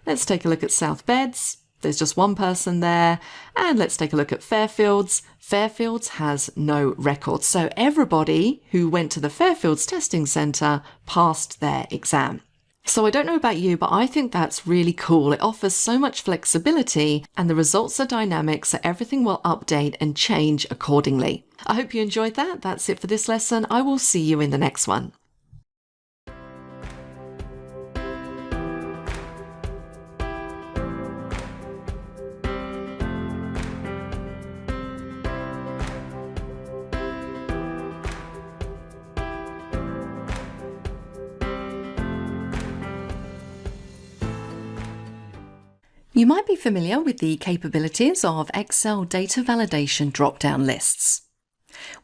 B: Let's take a look at South Beds. There's just 1 person there. And let's take a look at Fairfields. Fairfields has no record. So everybody who went to the Fairfields Testing Centre passed their exam. So I don't know about you, but I think that's really cool. It offers so much flexibility and the results are dynamic, so everything will update and change accordingly. I hope you enjoyed that. That's it for this lesson. I will see you in the next one. You might be familiar with the capabilities of Excel data validation drop-down lists.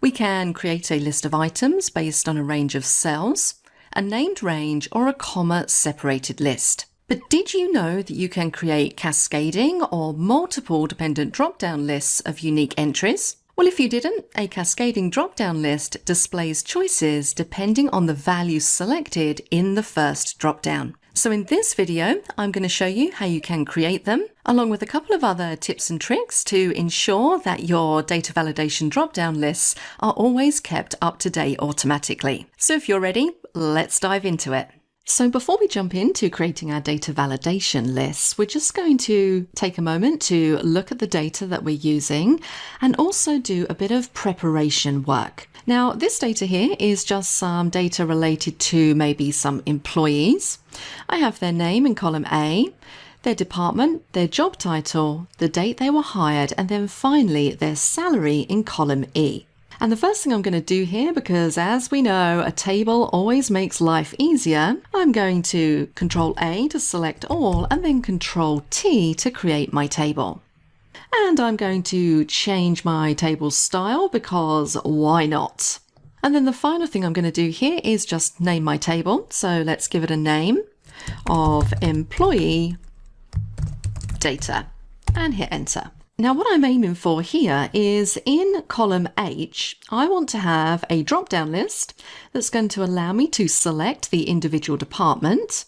B: We can create a list of items based on a range of cells, a named range, or a comma-separated list. But did you know that you can create cascading or multiple dependent drop-down lists of unique entries? Well, if you didn't, a cascading drop-down list displays choices depending on the values selected in the first drop-down. So in this video, I'm going to show you how you can create them, along with a couple of other tips and tricks to ensure that your data validation drop-down lists are always kept up to date automatically. So if you're ready, let's dive into it. So before we jump into creating our data validation lists, we're just going to take a moment to look at the data that we're using and also do a bit of preparation work. Now, this data here is just some data related to maybe some employees. I have their name in column A, their department, their job title, the date they were hired, and then finally their salary in column E. And the first thing I'm going to do here, because as we know, a table always makes life easier, I'm going to Control A to select all and then Control T to create my table. And I'm going to change my table style because why not? And then the final thing I'm going to do here is just name my table. So let's give it a name of employee data and hit enter. Now what I'm aiming for here is in column H, I want to have a drop-down list that's going to allow me to select the individual department.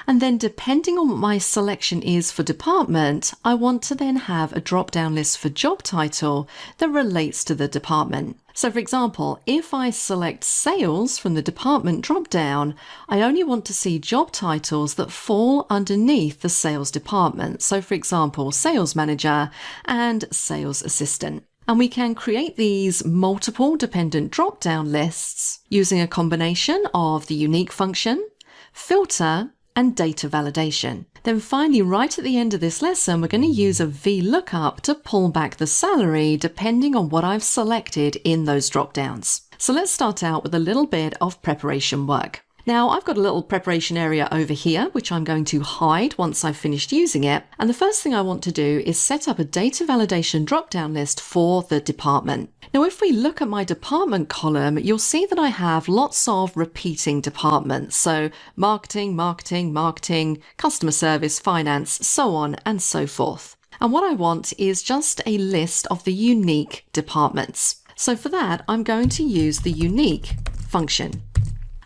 B: And then depending on what my selection is for department, I want to then have a drop-down list for job title that relates to the department. So for example, if I select sales from the department drop-down, I only want to see job titles that fall underneath the sales department. So for example, sales manager and sales assistant. And we can create these multiple dependent drop-down lists using a combination of the unique function, filter, and data validation. Then finally, right at the end of this lesson, we're going to use a VLOOKUP to pull back the salary depending on what I've selected in those drop-downs. So let's start out with a little bit of preparation work. Now I've got a little preparation area over here, which I'm going to hide once I've finished using it. And the first thing I want to do is set up a data validation drop-down list for the department. Now, if we look at my department column, you'll see that I have lots of repeating departments. So marketing, marketing, marketing, customer service, finance, so on and so forth. And what I want is just a list of the unique departments. So for that, I'm going to use the unique function.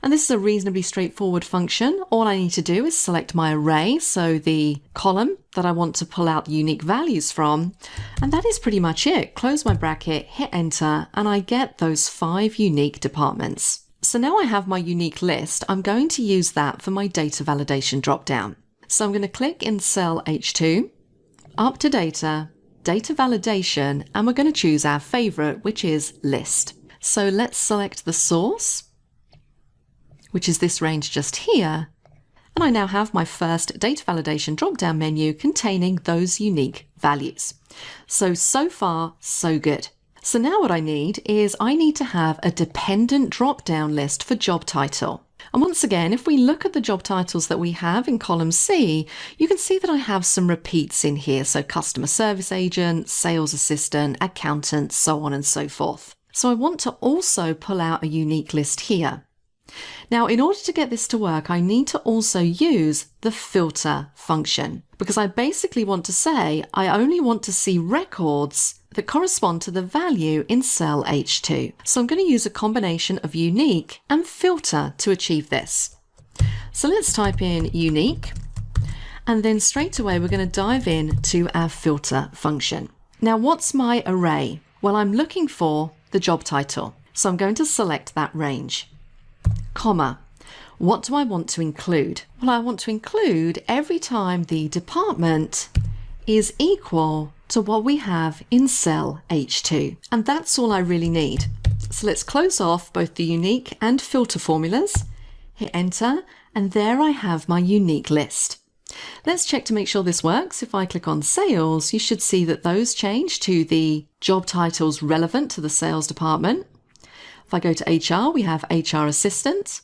B: And this is a reasonably straightforward function. All I need to do is select my array, so the column that I want to pull out the unique values from, and that is pretty much it. Close my bracket, hit enter, and I get those 5 unique departments. So now I have my unique list. I'm going to use that for my data validation dropdown. So I'm going to click in cell H2, up to data, data validation, and we're going to choose our favorite, which is list. So let's select the source, which is this range just here. And I now have my first data validation drop-down menu containing those unique values. So far, so good. So now what I need to have a dependent drop-down list for job title. And once again, if we look at the job titles that we have in column C, you can see that I have some repeats in here. So customer service agent, sales assistant, accountant, so on and so forth. So I want to also pull out a unique list here. Now, in order to get this to work, I need to also use the filter function, because I basically want to say I only want to see records that correspond to the value in cell H2. So I'm going to use a combination of unique and filter to achieve this. So let's type in unique, and then straight away we're going to dive in to our filter function. Now, what's my array? Well, I'm looking for the job title. So I'm going to select that range. Comma. What do I want to include? Well, I want to include every time the department is equal to what we have in cell H2. And that's all I really need. So let's close off both the unique and filter formulas, hit enter, and there I have my unique list. Let's check to make sure this works. If I click on sales, you should see that those change to the job titles relevant to the sales department. If I go to HR, we have HR assistant.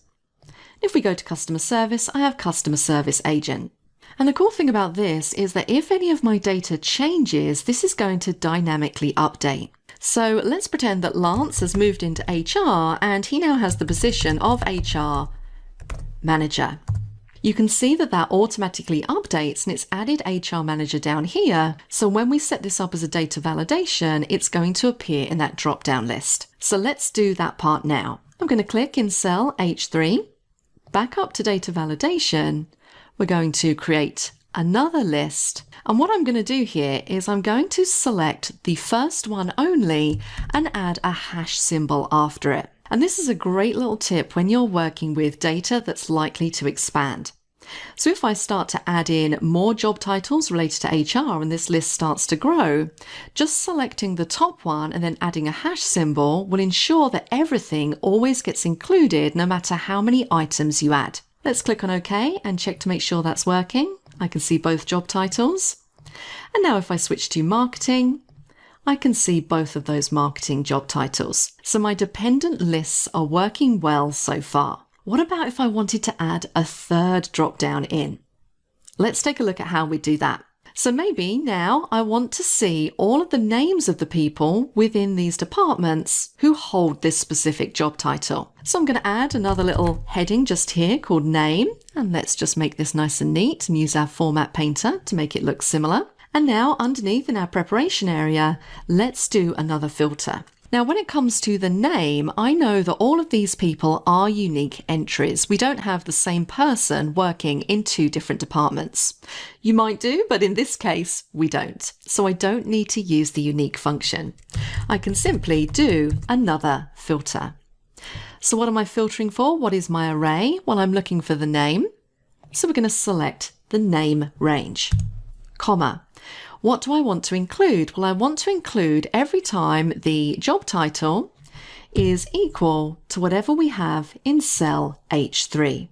B: If we go to customer service, I have customer service agent. And the cool thing about this is that if any of my data changes, this is going to dynamically update. So let's pretend that Lance has moved into HR and he now has the position of HR manager. You can see that that automatically updates and it's added HR manager down here. So when we set this up as a data validation, it's going to appear in that drop-down list. So let's do that part now. I'm going to click in cell H3, back up to data validation, We're going to create another list. And what I'm going to do here is I'm going to select the first one only and add a hash symbol after it. And this is a great little tip when you're working with data that's likely to expand. So if I start to add in more job titles related to HR and this list starts to grow, just selecting the top one and then adding a hash symbol will ensure that everything always gets included no matter how many items you add. Let's click on OK and check to make sure that's working. I can see both job titles. And now if I switch to marketing, I can see both of those marketing job titles. So my dependent lists are working well so far. What about if I wanted to add a third drop down in? Let's take a look at how we do that. So maybe now I want to see all of the names of the people within these departments who hold this specific job title. So I'm going to add another little heading just here called name. And let's just make this nice and neat and use our format painter to make it look similar. And now underneath in our preparation area, let's do another filter. Now, when it comes to the name, I know that all of these people are unique entries. We don't have the same person working in two different departments. You might do, but in this case, we don't. So I don't need to use the unique function. I can simply do another filter. So what am I filtering for? What is my array? Well, I'm looking for the name. So we're going to select the name range, comma. What do I want to include? Well, I want to include every time the job title is equal to whatever we have in cell H3.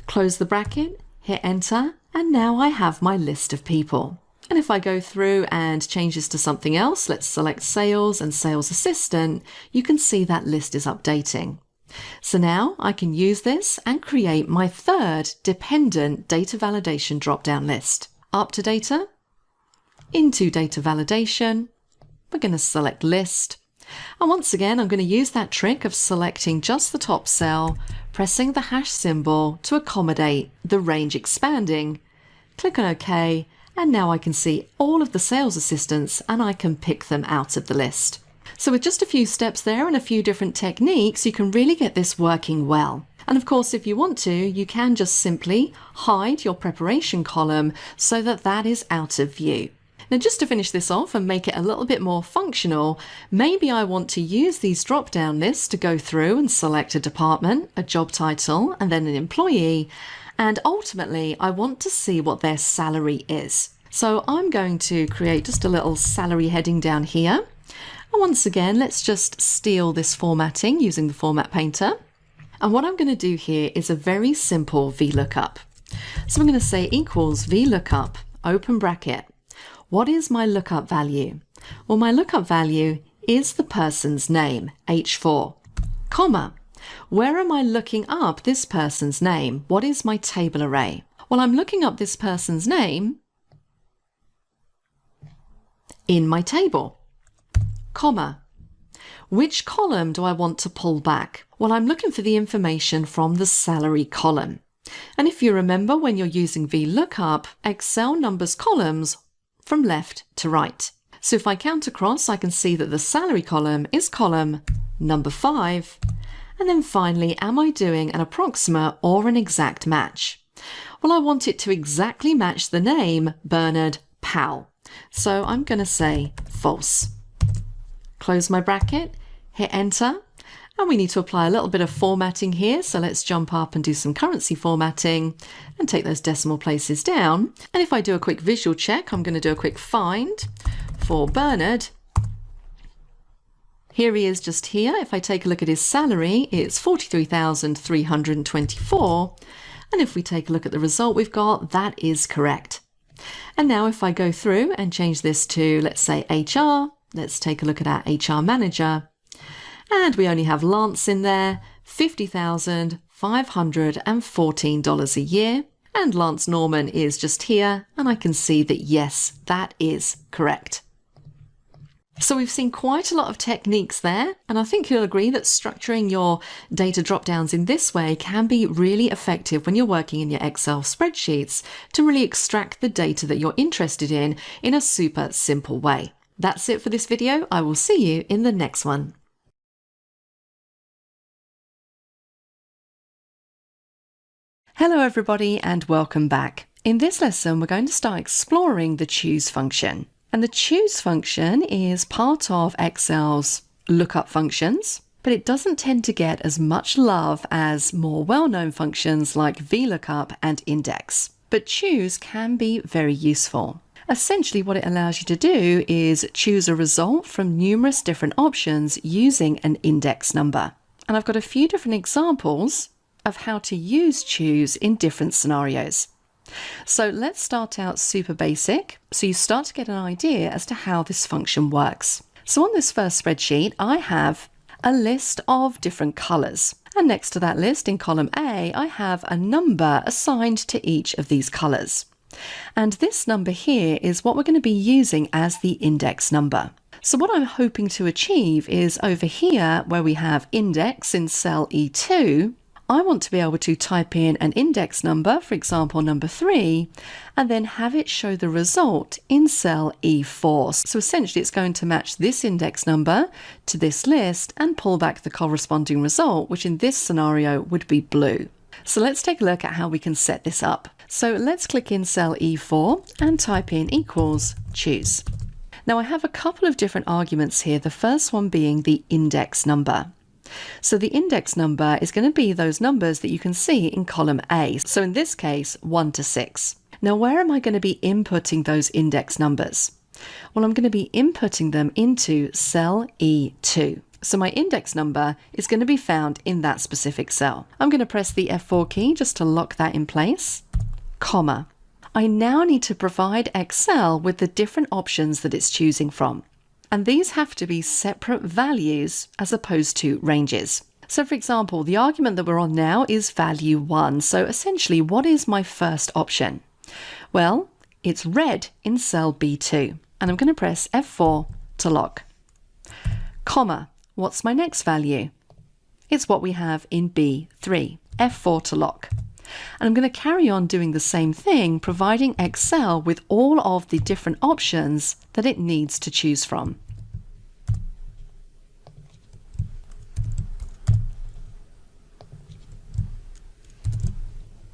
B: Close the bracket, hit enter, and now I have my list of people. And if I go through and change this to something else, let's select sales and sales assistant, you can see that list is updating. So now I can use this and create my third dependent data validation drop-down list. Up to data, into data validation, we're going to select list. And once again, I'm going to use that trick of selecting just the top cell, pressing the hash symbol to accommodate the range expanding. Click on OK, and now I can see all of the sales assistants and I can pick them out of the list. So with just a few steps there and a few different techniques, you can really get this working well. And of course, if you want to, you can just simply hide your preparation column so that that is out of view. Now, just to finish this off and make it a little bit more functional, maybe I want to use these drop-down lists to go through and select a department, a job title, and then an employee. And ultimately, I want to see what their salary is. So I'm going to create just a little salary heading down here. And once again, let's just steal this formatting using the format painter. And what I'm going to do here is a very simple VLOOKUP. So I'm going to say equals VLOOKUP, open bracket. What is my lookup value? Well, my lookup value is the person's name, H4, comma. Where am I looking up this person's name? What is my table array? Well, I'm looking up this person's name in my table, comma. Which column do I want to pull back? Well, I'm looking for the information from the salary column. And if you remember, when you're using VLOOKUP, Excel numbers columns from left to right. So if I count across, I can see that the salary column is column number 5. And then finally, am I doing an approximate or an exact match? Well, I want it to exactly match the name Bernard Powell. So I'm going to say false. Close my bracket, hit enter. And we need to apply a little bit of formatting here. So let's jump up and do some currency formatting and take those decimal places down. And if I do a quick visual check, I'm going to do a quick find for Bernard. Here he is just here. If I take a look at his salary, it's $43,324. And if we take a look at the result we've got, that is correct. And now if I go through and change this to, let's say, HR, let's take a look at our HR manager. And we only have Lance in there, $50,514 a year. And Lance Norman is just here. And I can see that, yes, that is correct. So we've seen quite a lot of techniques there. And I think you'll agree that structuring your data drop-downs in this way can be really effective when you're working in your Excel spreadsheets to really extract the data that you're interested in a super simple way. That's it for this video. I will see you in the next one. Hello everybody and welcome back. In this lesson, we're going to start exploring the choose function. And the choose function is part of Excel's lookup functions, but it doesn't tend to get as much love as more well-known functions like VLOOKUP and index. But choose can be very useful. Essentially, what it allows you to do is choose a result from numerous different options using an index number. And I've got a few different examples of how to use choose in different scenarios. So let's start out super basic, so you start to get an idea as to how this function works. So on this first spreadsheet, I have a list of different colors. And next to that list in column A, I have a number assigned to each of these colors. And this number here is what we're going to be using as the index number. So what I'm hoping to achieve is over here where we have index in cell E2, I want to be able to type in an index number, for example, number 3, and then have it show the result in cell E4. So essentially it's going to match this index number to this list and pull back the corresponding result, which in this scenario would be blue. So let's take a look at how we can set this up. So let's click in cell E4 and type in equals choose. Now I have a couple of different arguments here, the first one being the index number. So the index number is going to be those numbers that you can see in column A. So in this case, 1 to 6. Now where am I going to be inputting those index numbers? Well, I'm going to be inputting them into cell E2. So my index number is going to be found in that specific cell. I'm going to press the F4 key just to lock that in place, comma. I now need to provide Excel with the different options that it's choosing from. And these have to be separate values as opposed to ranges. So for example, the argument that we're on now is value 1. So essentially, what is my first option? Well, it's red in cell B2. And I'm going to press F4 to lock, comma. What's my next value? It's what we have in B3, F4 to lock. And I'm going to carry on doing the same thing, providing Excel with all of the different options that it needs to choose from.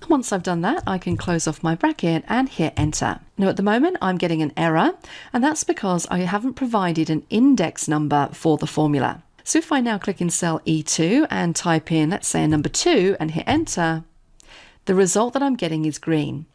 B: Once I've done that, I can close off my bracket and hit enter. Now at the moment, I'm getting an error, and that's because I haven't provided an index number for the formula. So if I now click in cell E2 and type in, let's say, a number 2 and hit enter, the result that I'm getting is green.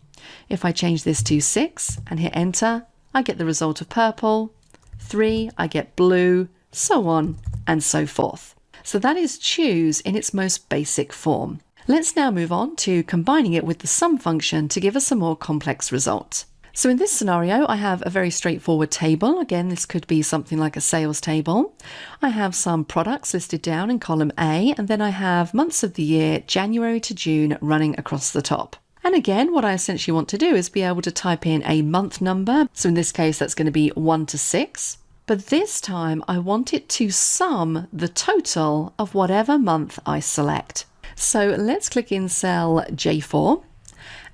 B: If I change this to 6 and hit enter, I get the result of purple. 3, I get blue, so on and so forth. So that is choose in its most basic form. Let's now move on to combining it with the sum function to give us a more complex result. So in this scenario, I have a very straightforward table. Again, this could be something like a sales table. I have some products listed down in column A, and then I have months of the year, January to June, running across the top. And again, what I essentially want to do is be able to type in a month number. So in this case, that's going to be 1 to 6. But this time, I want it to sum the total of whatever month I select. So let's click in cell J4.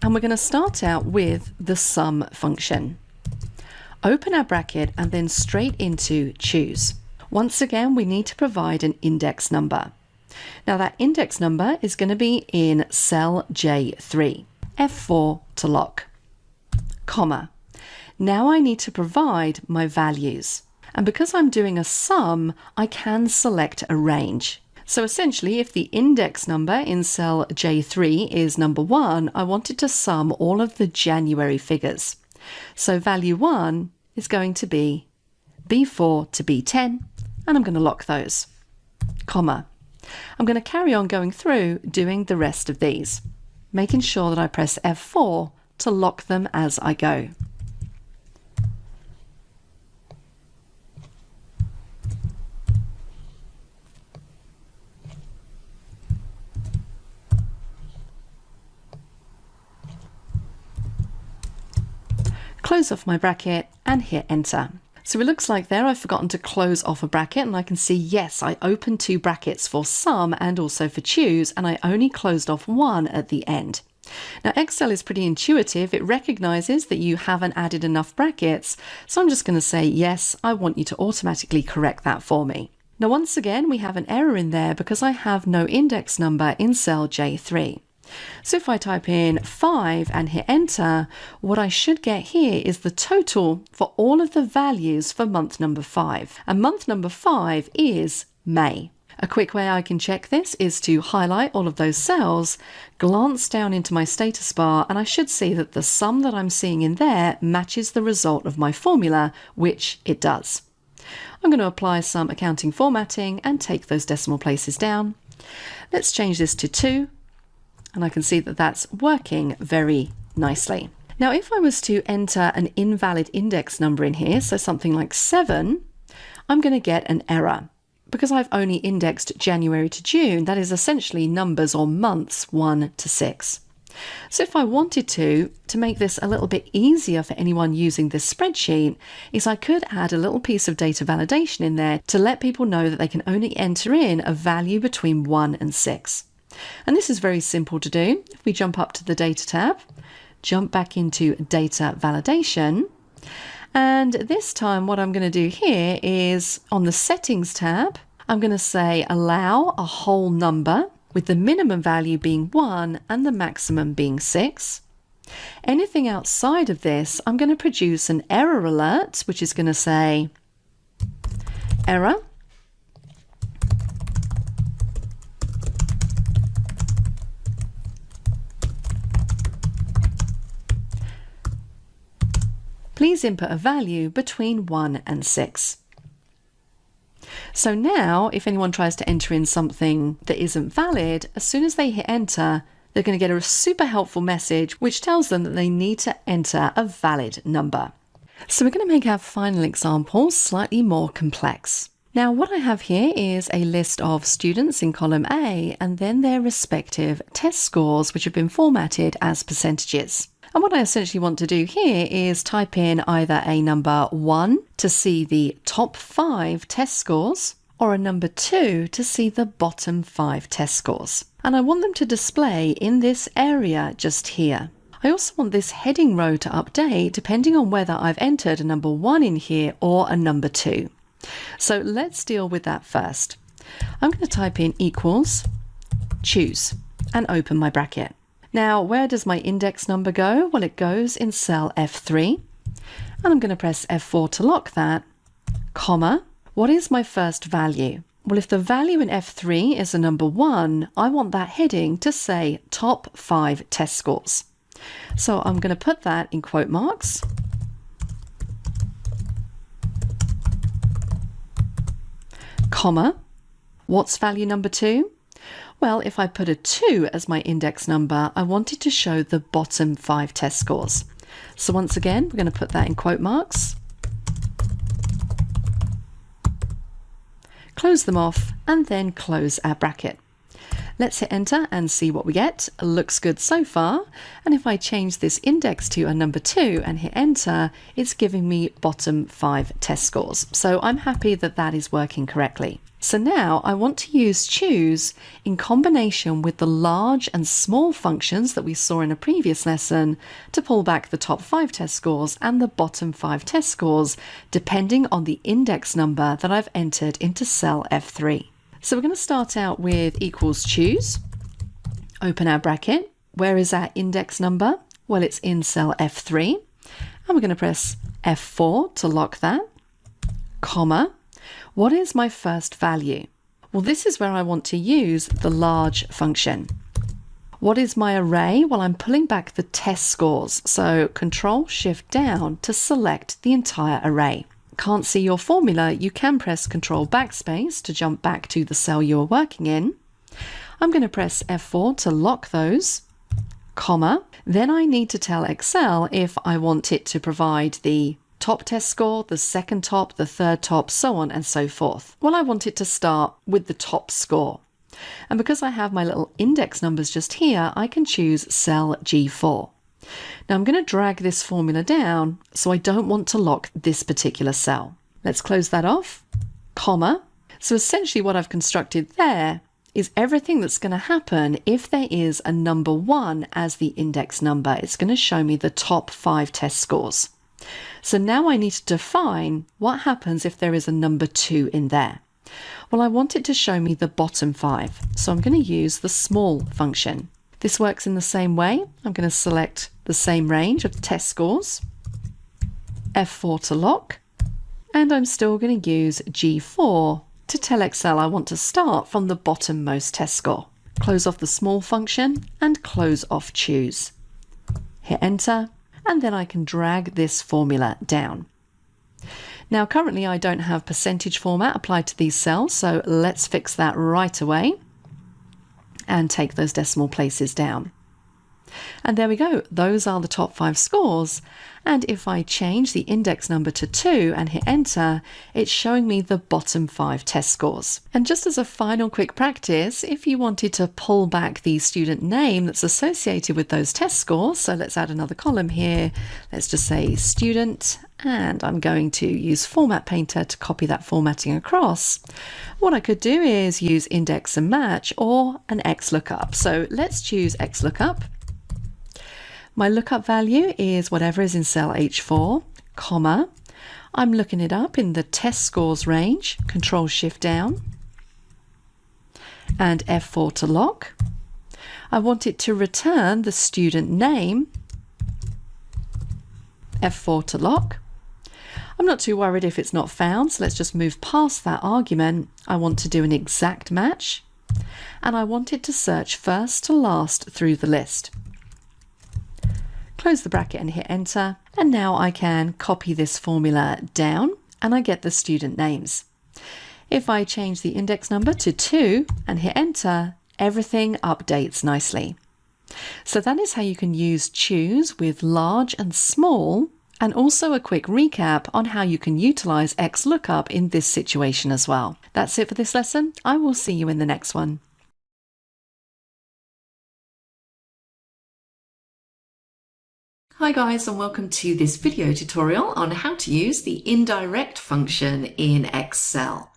B: And we're going to start out with the sum function. Open our bracket and then straight into choose. Once again, we need to provide an index number. Now that index number is going to be in cell J3. F4 to lock, comma. Now I need to provide my values. And because I'm doing a sum, I can select a range. So essentially, if the index number in cell J3 is number 1, I want it to sum all of the January figures. So value 1 is going to be B4 to B10, and I'm going to lock those, comma. I'm going to carry on going through doing the rest of these, making sure that I press F4 to lock them as I go. Close off my bracket and hit enter. So it looks like there I've forgotten to close off a bracket, and I can see, yes, I opened 2 brackets for sum and also for choose, and I only closed off 1 at the end. Now Excel is pretty intuitive. It recognizes that you haven't added enough brackets, so I'm just going to say, yes, I want you to automatically correct that for me. Now once again, we have an error in there because I have no index number in cell J3. So if I type in 5 and hit enter, what I should get here is the total for all of the values for month number 5. And month number 5 is May. A quick way I can check this is to highlight all of those cells, glance down into my status bar, and I should see that the sum that I'm seeing in there matches the result of my formula, which it does. I'm going to apply some accounting formatting and take those decimal places down. Let's change this to 2, and I can see that that's working very nicely. Now, if I was to enter an invalid index number in here, so something like 7, I'm going to get an error. Because I've only indexed January to June, that is essentially numbers or months 1 to 6. So if I wanted to make this a little bit easier for anyone using this spreadsheet, is I could add a little piece of data validation in there to let people know that they can only enter in a value between 1 and 6. And this is very simple to do. If we jump up to the Data tab, jump back into Data Validation, and this time what I'm going to do here is on the Settings tab, I'm going to say allow a whole number with the minimum value being 1 and the maximum being 6. Anything outside of this, I'm going to produce an error alert, which is going to say error. Please input a value between 1 and 6. So now, if anyone tries to enter in something that isn't valid, as soon as they hit enter, they're going to get a super helpful message which tells them that they need to enter a valid number. So we're going to make our final example slightly more complex. Now, what I have here is a list of students in column A and then their respective test scores, which have been formatted as percentages. And what I essentially want to do here is type in either a number 1 to see the top 5 test scores or a number 2 to see the bottom 5 test scores. And I want them to display in this area just here. I also want this heading row to update depending on whether I've entered a number 1 in here or a number 2. So let's deal with that first. I'm going to type in equals, choose, and open my bracket. Now, where does my index number go? Well, it goes in cell F3, and I'm going to press F4 to lock that, comma. What is my first value? Well, if the value in F3 is a number 1, I want that heading to say top 5 test scores. So I'm going to put that in quote marks, comma. What's value number 2? Well, if I put a 2 as my index number, I wanted to show the bottom 5 test scores. So once again, we're going to put that in quote marks, close them off, and then close our bracket. Let's hit enter and see what we get. Looks good so far. And if I change this index to a number 2 and hit enter, it's giving me bottom 5 test scores. So I'm happy that that is working correctly. So now I want to use choose in combination with the large and small functions that we saw in a previous lesson to pull back the top 5 test scores and the bottom 5 test scores depending on the index number that I've entered into cell F3. So we're going to start out with equals choose, open our bracket. Where is our index number? Well, it's in cell F3, and we're going to press F4 to lock that, comma. What is my first value? Well, this is where I want to use the large function. What is my array? Well, I'm pulling back the test scores, so Control-Shift down to select the entire array. Can't see your formula, you can press Control-Backspace to jump back to the cell you're working in. I'm going to press F4 to lock those, comma. Then I need to tell Excel if I want it to provide the top test score, the second top, the third top, so on and so forth. Well, I want it to start with the top score. And because I have my little index numbers just here, I can choose cell G4. Now I'm going to drag this formula down, so I don't want to lock this particular cell. Let's close that off, comma. So essentially what I've constructed there is everything that's going to happen if there is a number 1 as the index number. It's going to show me the top 5 test scores. So now I need to define what happens if there is a number 2 in there. Well, I want it to show me the bottom 5, so I'm going to use the small function. This works in the same way. I'm going to select the same range of test scores, F4 to lock, and I'm still going to use G4 to tell Excel I want to start from the bottommost test score. Close off the small function and close off choose. Hit enter, and then I can drag this formula down. Now currently I don't have percentage format applied to these cells, so let's fix that right away and take those decimal places down. And there we go, those are the top 5 scores. And if I change the index number to 2 and hit enter, it's showing me the bottom 5 test scores. And just as a final quick practice, if you wanted to pull back the student name that's associated with those test scores, so let's add another column here, let's just say student, and I'm going to use Format Painter to copy that formatting across. What I could do is use index and match or an XLOOKUP. So let's choose XLOOKUP. My lookup value is whatever is in cell H4, comma. I'm looking it up in the test scores range, Control Shift down, and F4 to lock. I want it to return the student name, F4 to lock. I'm not too worried if it's not found, so let's just move past that argument. I want to do an exact match, and I want it to search first to last through the list. Close the bracket and hit enter, and now I can copy this formula down and I get the student names. If I change the index number to 2 and hit enter, everything updates nicely. So that is how you can use choose with large and small, and also a quick recap on how you can utilize XLOOKUP in this situation as well. That's it for this lesson. I will see you in the next one. Hi guys, and welcome to this video tutorial on how to use the indirect function in Excel.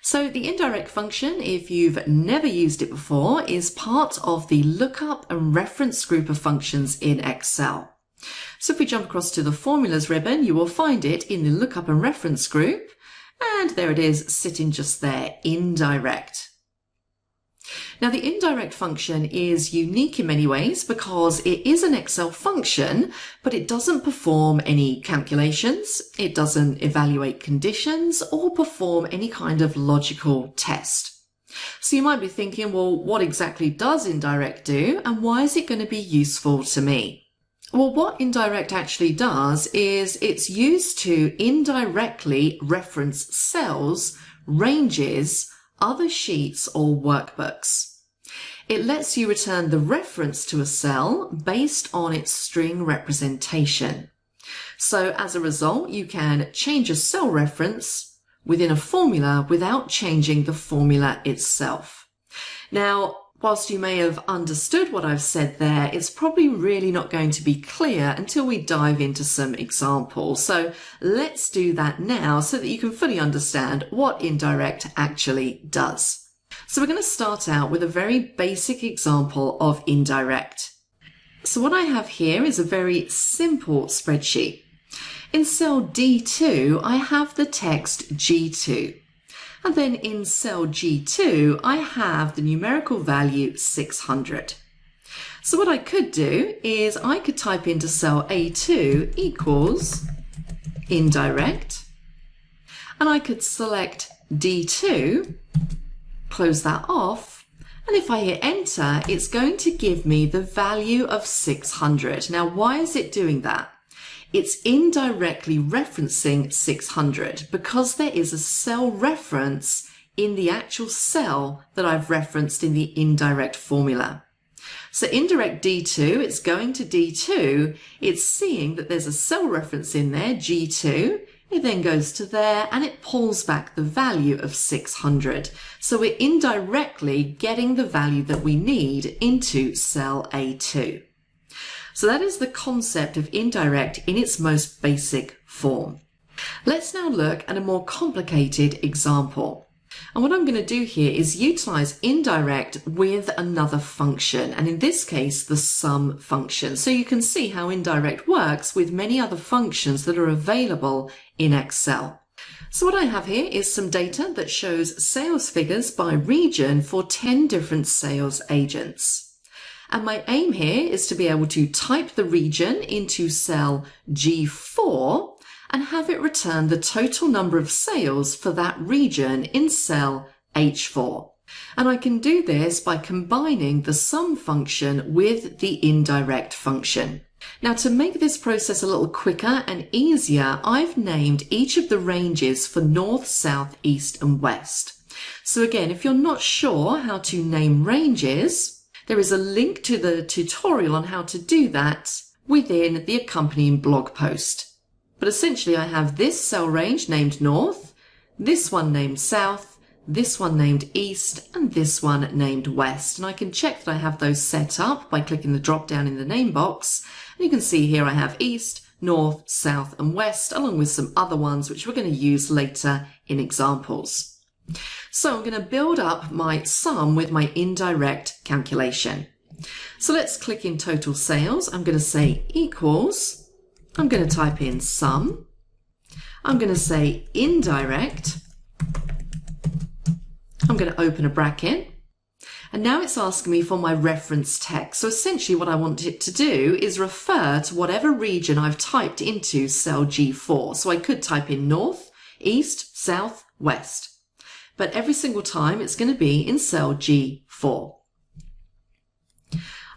B: So the indirect function, if you've never used it before, is part of the lookup and reference group of functions in Excel. So if we jump across to the formulas ribbon, you will find it in the lookup and reference group, and there it is sitting just there, indirect. Now the indirect function is unique in many ways because it is an Excel function, but it doesn't perform any calculations, it doesn't evaluate conditions, or perform any kind of logical test. So you might be thinking, well, what exactly does indirect do, and why is it going to be useful to me? Well, what indirect actually does is it's used to indirectly reference cells, ranges, other sheets or workbooks. It lets you return the reference to a cell based on its string representation. So as a result, you can change a cell reference within a formula without changing the formula itself. Now, whilst you may have understood what I've said there, it's probably really not going to be clear until we dive into some examples. So let's do that now so that you can fully understand what indirect actually does. So we're going to start out with a very basic example of indirect. So what I have here is a very simple spreadsheet. In cell D2, I have the text G2. And then in cell G2, I have the numerical value 600. So what I could do is I could type into cell A2 equals indirect, and I could select D2, close that off, and if I hit enter, it's going to give me the value of 600. Now, why is it doing that? It's indirectly referencing 600 because there is a cell reference in the actual cell that I've referenced in the indirect formula. So indirect D2, it's going to D2, it's seeing that there's a cell reference in there, G2, it then goes to there and it pulls back the value of 600. So we're indirectly getting the value that we need into cell A2. So that is the concept of indirect in its most basic form. Let's now look at a more complicated example. And what I'm going to do here is utilize indirect with another function, and in this case, the sum function. So you can see how indirect works with many other functions that are available in Excel. So what I have here is some data that shows sales figures by region for 10 different sales agents. And my aim here is to be able to type the region into cell G4 and have it return the total number of sales for that region in cell H4. And I can do this by combining the sum function with the indirect function. Now, to make this process a little quicker and easier, I've named each of the ranges for north, south, east, and west. So again, if you're not sure how to name ranges, there is a link to the tutorial on how to do that within the accompanying blog post. But essentially, I have this cell range named north, this one named south, this one named east, and this one named west. And I can check that I have those set up by clicking the drop down in the name box. And you can see here I have east, north, south, and west, along with some other ones which we're going to use later in examples. So I'm going to build up my sum with my indirect calculation. So let's click in total sales. I'm going to say equals. I'm going to type in sum. I'm going to say indirect. I'm going to open a bracket. And now it's asking me for my reference text. So essentially what I want it to do is refer to whatever region I've typed into cell G4. So I could type in north, east, south, west. But every single time it's going to be in cell G4.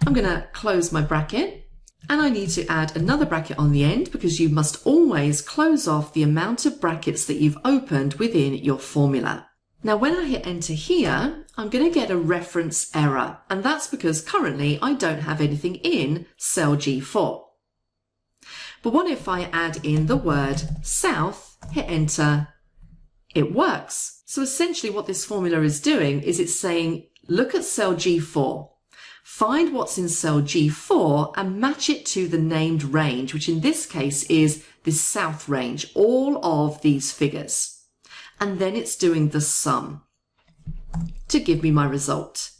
B: I'm going to close my bracket, and I need to add another bracket on the end because you must always close off the amount of brackets that you've opened within your formula. Now, when I hit enter here, I'm going to get a reference error, and that's because currently I don't have anything in cell G4. But what if I add in the word south, hit enter, it works. So essentially what this formula is doing is it's saying, look at cell G4, find what's in cell G4 and match it to the named range, which in this case is this south range, all of these figures. And then it's doing the sum to give me my result.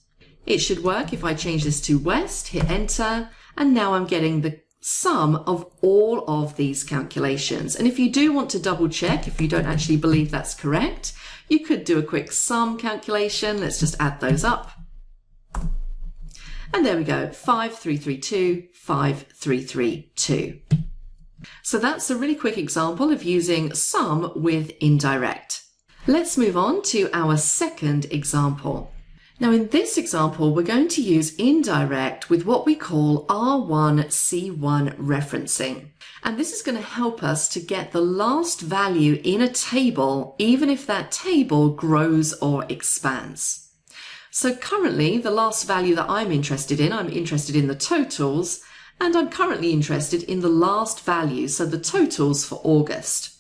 B: It should work if I change this to west, hit enter, and now I'm getting the sum of all of these calculations. And if you do want to double check, if you don't actually believe that's correct, you could do a quick sum calculation. Let's just add those up. And there we go, 5332, 5332. So that's a really quick example of using sum with indirect. Let's move on to our second example. Now in this example, we're going to use indirect with what we call R1C1 referencing. And this is going to help us to get the last value in a table, even if that table grows or expands. So currently, the last value that I'm interested in the totals, and I'm currently interested in the last value, so the totals for August.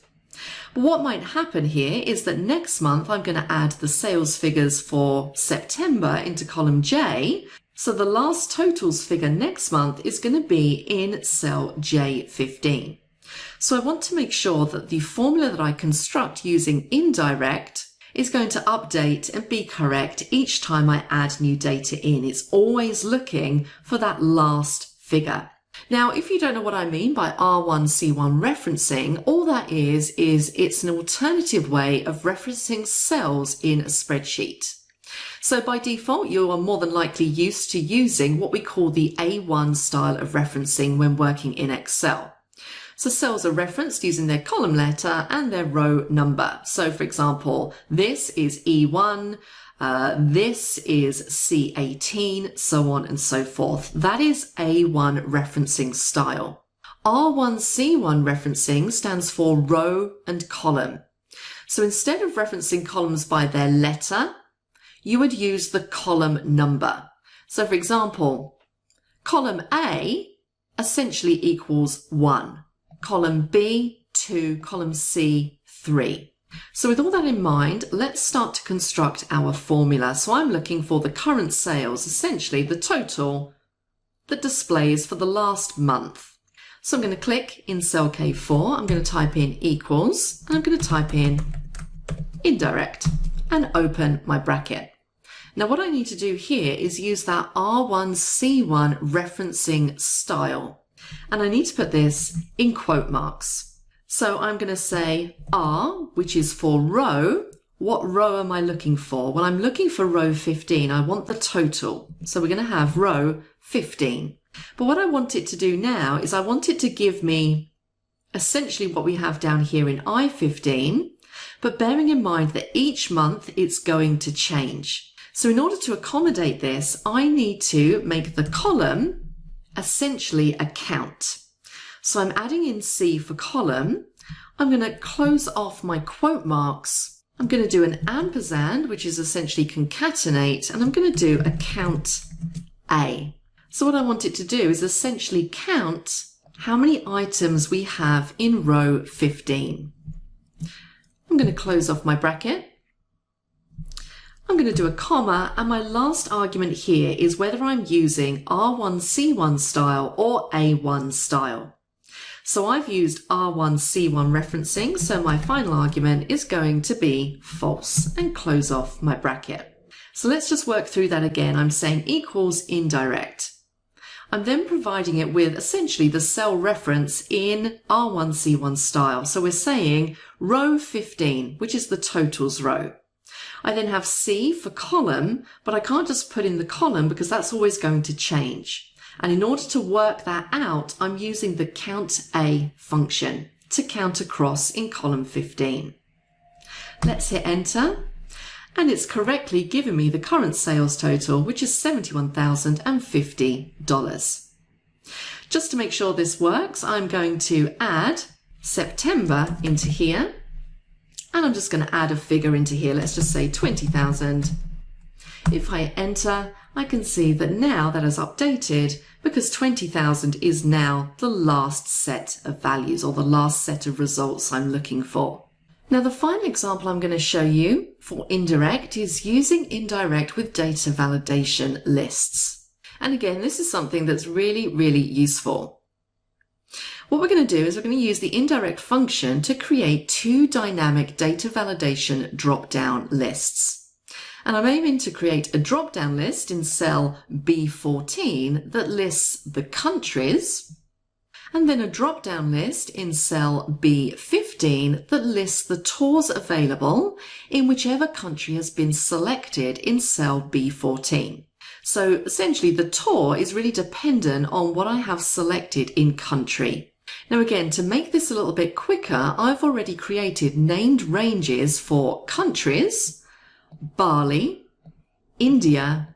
B: What might happen here is that next month I'm going to add the sales figures for September into column J. So the last totals figure next month is going to be in cell J15. So I want to make sure that the formula that I construct using indirect is going to update and be correct each time I add new data in. It's always looking for that last figure. Now, if you don't know what I mean by R1C1 referencing, all that is it's an alternative way of referencing cells in a spreadsheet. So by default, you are more than likely used to using what we call the A1 style of referencing when working in Excel. So cells are referenced using their column letter and their row number. So for example, this is E1, this is C18, so on and so forth. That is A1 referencing style. R1C1 referencing stands for row and column. So instead of referencing columns by their letter, you would use the column number. So for example, column A essentially equals 1, column B 2, column C 3. So with all that in mind, let's start to construct our formula. So I'm looking for the current sales, essentially the total that displays for the last month. So I'm going to click in cell K4, I'm going to type in equals, and I'm going to type in indirect and open my bracket. Now what I need to do here is use that R1C1 referencing style, and I need to put this in quote marks. So I'm going to say R, which is for row, what row am I looking for? Well, I'm looking for row 15. I want the total. So we're going to have row 15. But what I want it to do now is I want it to give me essentially what we have down here in I15, but bearing in mind that each month it's going to change. So in order to accommodate this, I need to make the column essentially a count. So I'm adding in C for column. I'm going to close off my quote marks. I'm going to do an ampersand, which is essentially concatenate, and I'm going to do a count A. So what I want it to do is essentially count how many items we have in row 15. I'm going to close off my bracket. I'm going to do a comma, and my last argument here is whether I'm using R1C1 style or A1 style. So I've used R1C1 referencing, so my final argument is going to be false, and close off my bracket. So let's just work through that again. I'm saying equals indirect. I'm then providing it with essentially the cell reference in R1C1 style. So we're saying row 15, which is the totals row. I then have C for column, but I can't just put in the column because that's always going to change. And in order to work that out, I'm using the count A function to count across in column 15. Let's hit enter, and it's correctly given me the current sales total, which is $71,050. Just to make sure this works, I'm going to add September into here, and I'm just going to add a figure into here. Let's just say 20,000. If I enter, I can see that now that is updated because 20,000 is now the last set of values or the last set of results I'm looking for. Now the final example I'm going to show you for indirect is using indirect with data validation lists. And again, this is something that's really, really useful. What we're going to do is we're going to use the indirect function to create two dynamic data validation drop-down lists. And I'm aiming to create a drop-down list in cell B14 that lists the countries, and then a drop-down list in cell B15 that lists the tours available in whichever country has been selected in cell B14. So essentially the tour is really dependent on what I have selected in country. Now again, to make this a little bit quicker, I've already created named ranges for countries, Bali, India,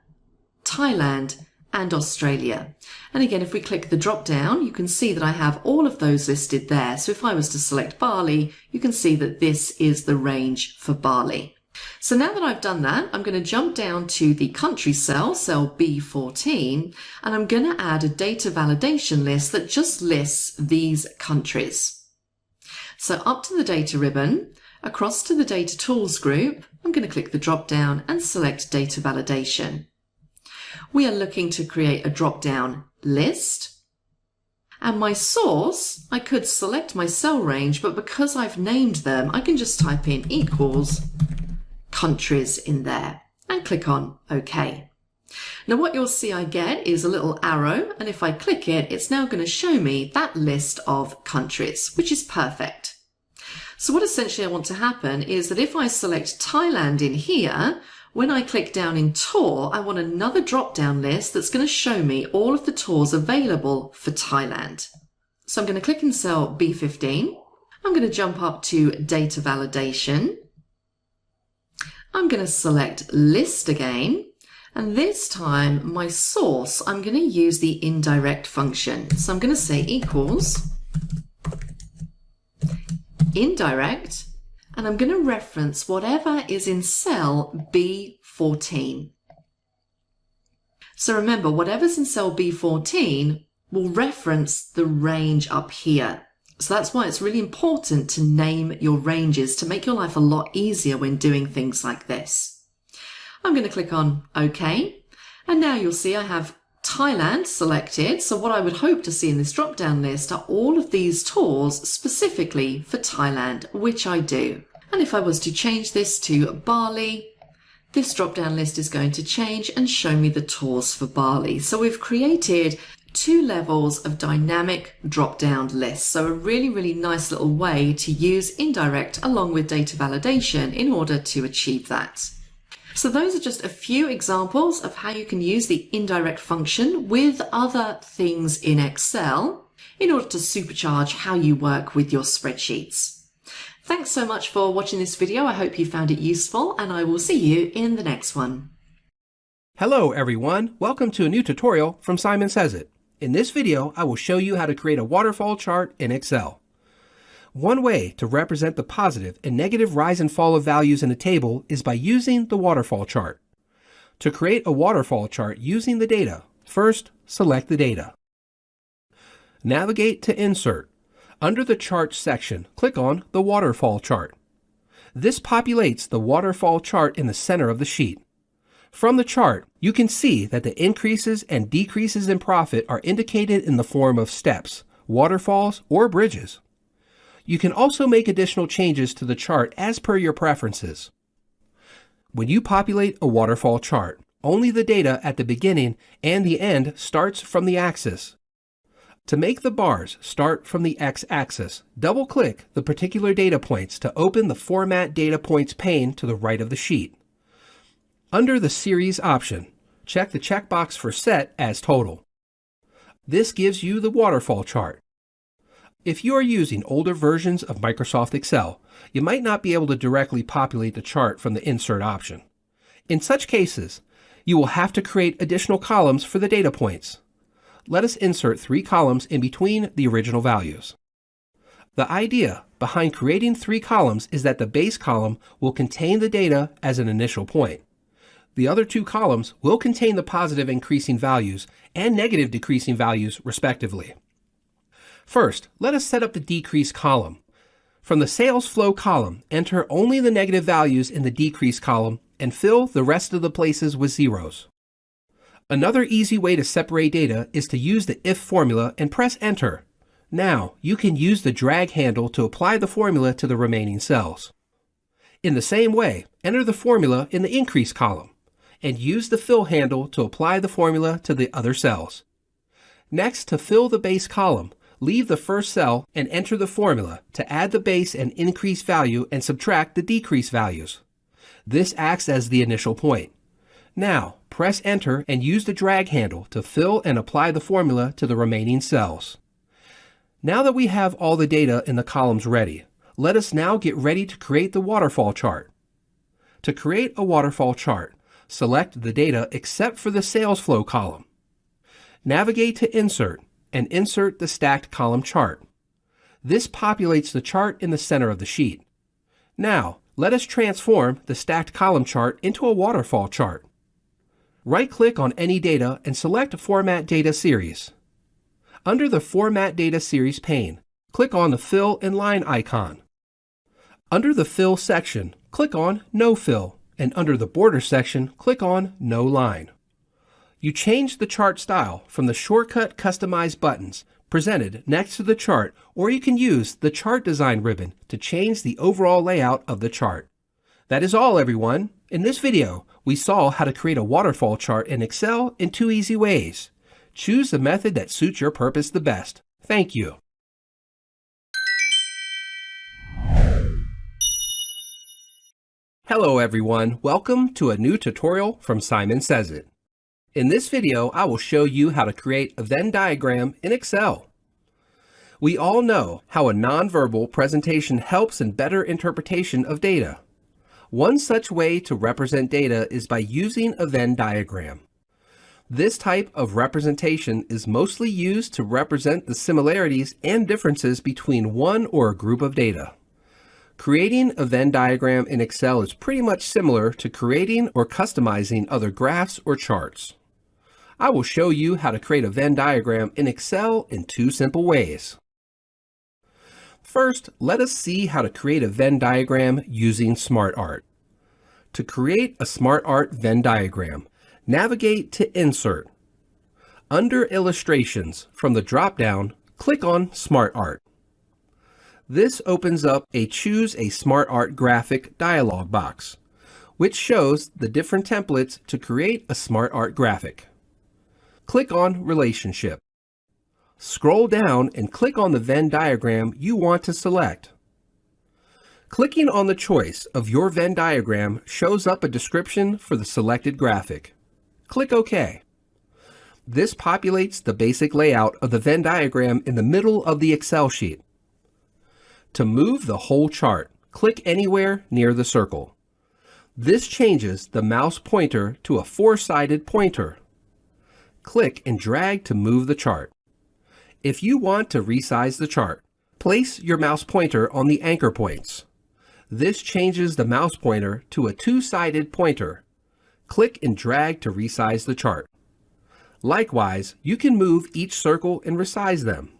B: Thailand, and Australia. And again, if we click the drop down, you can see that I have all of those listed there. So if I was to select Bali, you can see that this is the range for Bali. So now that I've done that, I'm going to jump down to the country cell, cell B14, and I'm going to add a data validation list that just lists these countries. So up to the data ribbon, across to the data tools group, I'm going to click the drop down and select data validation. We are looking to create a drop down list. And my source, I could select my cell range, but because I've named them, I can just type in equals countries in there and click on OK. Now what you'll see I get is a little arrow, and if I click it, it's now going to show me that list of countries, which is perfect. So what essentially I want to happen is that if I select Thailand in here, when I click down in tour, I want another drop-down list that's going to show me all of the tours available for Thailand. So I'm going to click in cell B15. I'm going to jump up to data validation. I'm going to select list again. And this time, my source, I'm going to use the indirect function. So I'm going to say equals indirect, and I'm going to reference whatever is in cell B14. So remember, whatever's in cell B14 will reference the range up here. So that's why it's really important to name your ranges to make your life a lot easier when doing things like this. I'm going to click on OK, and now you'll see I have Thailand selected. So what I would hope to see in this drop-down list are all of these tours specifically for Thailand, which I do. And if I was to change this to Bali, this drop-down list is going to change and show me the tours for Bali. So we've created two levels of dynamic drop-down lists. So a really nice little way to use indirect along with data validation in order to achieve that. So those are just a few examples of how you can use the indirect function with other things in Excel in order to supercharge how you work with your spreadsheets. Thanks so much for watching this video. I hope you found it useful, and I will see you in the next one.
C: Hello everyone, welcome to a new tutorial from Simon Sez IT. In this video, I will show you how to create a waterfall chart in Excel. One way to represent the positive and negative rise and fall of values in a table is by using the waterfall chart. To create a waterfall chart using the data, first select the data. Navigate to Insert. Under the Chart section, click on the Waterfall Chart. This populates the waterfall chart in the center of the sheet. From the chart, you can see that the increases and decreases in profit are indicated in the form of steps, waterfalls, or bridges. You can also make additional changes to the chart as per your preferences. When you populate a waterfall chart, only the data at the beginning and the end starts from the axis. To make the bars start from the x-axis, double-click the particular data points to open the Format Data Points pane to the right of the sheet. Under the Series option, check the checkbox for Set as Total. This gives you the waterfall chart. If you are using older versions of Microsoft Excel, you might not be able to directly populate the chart from the Insert option. In such cases, you will have to create additional columns for the data points. Let us insert 3 columns in between the original values. The idea behind creating 3 columns is that the base column will contain the data as an initial point. The other 2 columns will contain the positive increasing values and negative decreasing values, respectively. First, let us set up the decrease column. From the sales flow column, enter only the negative values in the decrease column and fill the rest of the places with zeros. Another easy way to separate data is to use the if formula and press Enter. Now, you can use the drag handle to apply the formula to the remaining cells. In the same way, enter the formula in the increase column and use the fill handle to apply the formula to the other cells. Next, to fill the base column, leave the first cell and enter the formula to add the base and increase value and subtract the decrease values. This acts as the initial point. Now, press Enter and use the drag handle to fill and apply the formula to the remaining cells. Now that we have all the data in the columns ready, let us now get ready to create the waterfall chart. To create a waterfall chart, select the data except for the sales flow column. Navigate to Insert and insert the stacked column chart. This populates the chart in the center of the sheet. Now, let us transform the stacked column chart into a waterfall chart. Right-click on any data and select Format Data Series. Under the Format Data Series pane, click on the Fill and Line icon. Under the Fill section, click on No Fill, and under the Border section, click on No Line. You change the chart style from the shortcut Customize buttons presented next to the chart, or you can use the Chart Design ribbon to change the overall layout of the chart. That is all, everyone. In this video, we saw how to create a waterfall chart in Excel in 2 easy ways. Choose the method that suits your purpose the best. Thank you. Hello everyone, welcome to a new tutorial from Simon Sez IT. In this video, I will show you how to create a Venn diagram in Excel. We all know how a nonverbal presentation helps in better interpretation of data. One such way to represent data is by using a Venn diagram. This type of representation is mostly used to represent the similarities and differences between one or a group of data. Creating a Venn diagram in Excel is pretty much similar to creating or customizing other graphs or charts. I will show you how to create a Venn diagram in Excel in 2 simple ways. First, let us see how to create a Venn diagram using SmartArt. To create a SmartArt Venn diagram, navigate to Insert. Under Illustrations, from the drop-down, click on SmartArt. This opens up a Choose a SmartArt Graphic dialog box, which shows the different templates to create a SmartArt graphic. Click on Relationship Scroll down and click on the Venn diagram you want to select. Clicking on the choice of your Venn diagram shows up a description for the selected graphic. Click OK. This populates the basic layout of the Venn diagram in the middle of the Excel sheet. To move the whole chart, click anywhere near the circle. This changes the mouse pointer to a four-sided pointer. Click and drag to move the chart. If you want to resize the chart, place your mouse pointer on the anchor points. This changes the mouse pointer to a two-sided pointer. Click and drag to resize the chart. Likewise, you can move each circle and resize them.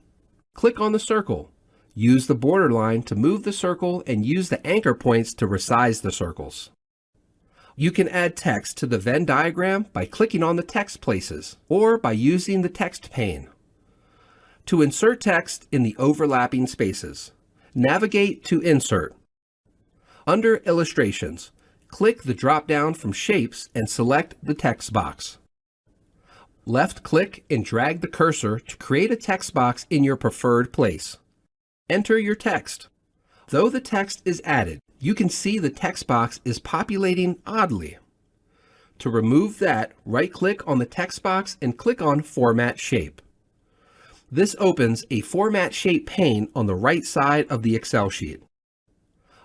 C: Click on the circle. Use the borderline to move the circle and use the anchor points to resize the circles. You can add text to the Venn diagram by clicking on the text places or by using the text pane. To insert text in the overlapping spaces, navigate to Insert. Under Illustrations, click the drop-down from Shapes and select the text box. Left-click and drag the cursor to create a text box in your preferred place. Enter your text. Though the text is added, you can see the text box is populating oddly. To remove that, right-click on the text box and click on Format Shape. This opens a Format Shape pane on the right side of the Excel sheet.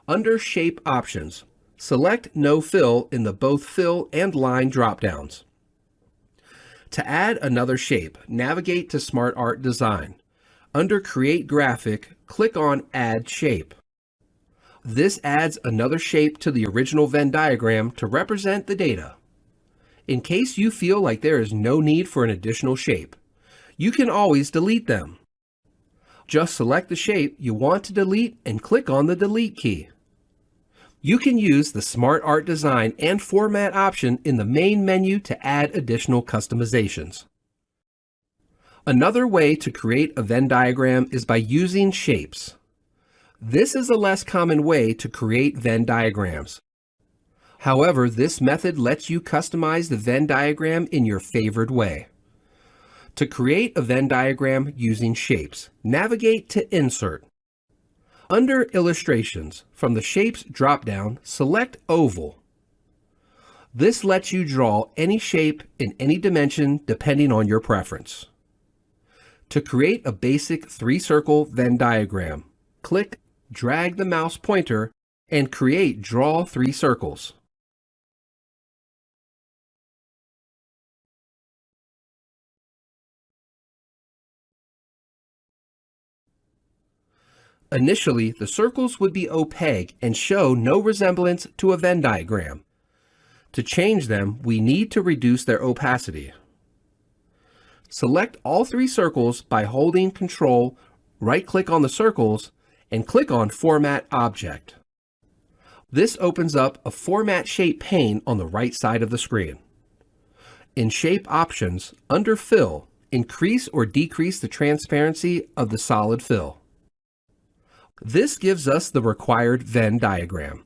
C: Under Shape Options, select No Fill in the both Fill and Line drop-downs. To add another shape, navigate to Smart Art Design. Under Create Graphic, click on Add Shape. This adds another shape to the original Venn diagram to represent the data. In case you feel like there is no need for an additional shape, you can always delete them. Just select the shape you want to delete and click on the Delete key. You can use the Smart Art Design and Format option in the main menu to add additional customizations. Another way to create a Venn diagram is by using shapes. This is a less common way to create Venn diagrams. However, this method lets you customize the Venn diagram in your favored way. To create a Venn diagram using shapes, navigate to Insert. Under Illustrations, from the Shapes drop-down, select Oval. This lets you draw any shape in any dimension depending on your preference. To create a basic three-circle Venn diagram, click, drag the mouse pointer, and create Draw Three Circles. Initially, the circles would be opaque and show no resemblance to a Venn diagram. To change them, we need to reduce their opacity. Select all three circles by holding Ctrl, right-click on the circles, and click on Format Object. This opens up a Format Shape pane on the right side of the screen. In Shape Options, under Fill, increase or decrease the transparency of the solid fill. This gives us the required Venn diagram.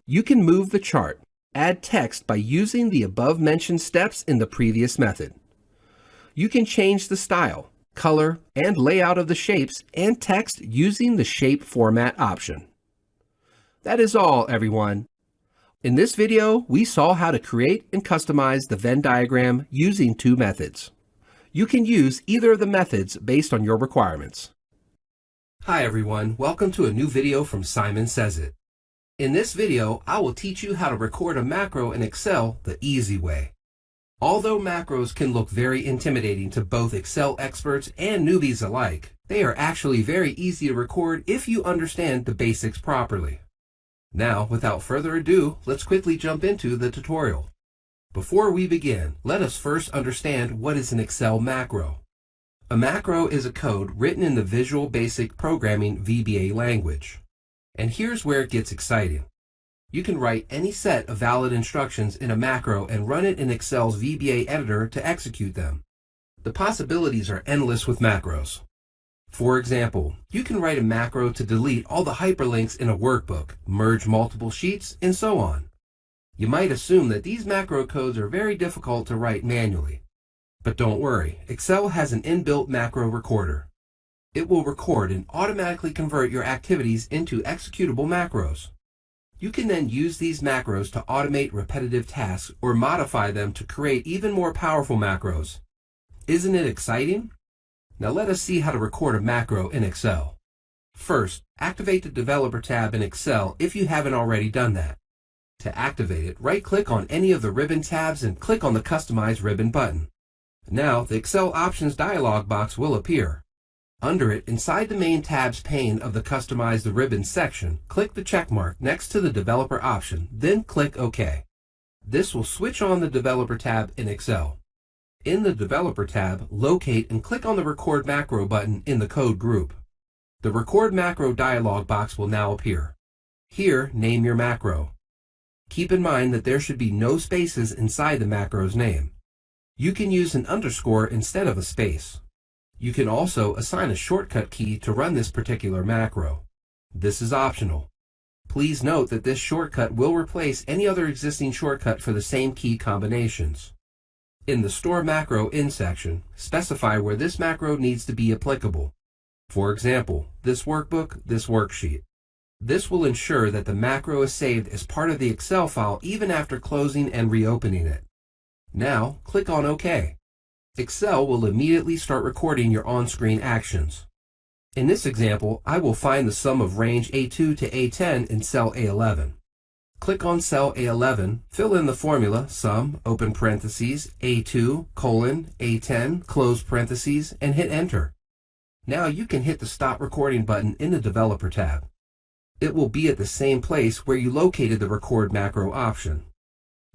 C: You can move the chart, add text by using the above-mentioned steps in the previous method. You can change the style, color, and layout of the shapes and text using the Shape Format option. That is all, everyone. In this video, we saw how to create and customize the Venn diagram using two methods. You can use either of the methods based on your requirements. Hi everyone, welcome to a new video from Simon Sez IT. In this video, I will teach you how to record a macro in Excel the easy way. Although macros can look very intimidating to both Excel experts and newbies alike, they are actually very easy to record if you understand the basics properly. Now, without further ado, let's quickly jump into the tutorial. Before we begin, let us first understand what is an Excel macro. A macro is a code written in the Visual Basic Programming VBA language. And here's where it gets exciting. You can write any set of valid instructions in a macro and run it in Excel's VBA editor to execute them. The possibilities are endless with macros. For example, you can write a macro to delete all the hyperlinks in a workbook, merge multiple sheets, and so on. You might assume that these macro codes are very difficult to write manually. But don't worry, Excel has an inbuilt macro recorder. It will record and automatically convert your activities into executable macros. You can then use these macros to automate repetitive tasks or modify them to create even more powerful macros. Isn't it exciting? Now let us see how to record a macro in Excel. First, activate the Developer tab in Excel if you haven't already done that. To activate it, right-click on any of the ribbon tabs and click on the Customize Ribbon button. Now, the Excel Options dialog box will appear. Under it, inside the Main Tabs pane of the Customize the Ribbon section, click the checkmark next to the Developer option, then click OK. This will switch on the Developer tab in Excel. In the Developer tab, locate and click on the Record Macro button in the Code group. The Record Macro dialog box will now appear. Here, name your macro. Keep in mind that there should be no spaces inside the macro's name. You can use an underscore instead of a space. You can also assign a shortcut key to run this particular macro. This is optional. Please note that this shortcut will replace any other existing shortcut for the same key combinations. In the Store Macro In section, specify where this macro needs to be applicable. For example, this workbook, this worksheet. This will ensure that the macro is saved as part of the Excel file even after closing and reopening it. Now, click on OK. Excel will immediately start recording your on-screen actions. In this example, I will find the sum of range A2 to A10 in cell A11. Click on cell A11, fill in the formula sum, open parentheses, A2, A10, close parentheses, and hit enter. Now you can hit the Stop Recording button in the Developer tab. It will be at the same place where you located the Record Macro option.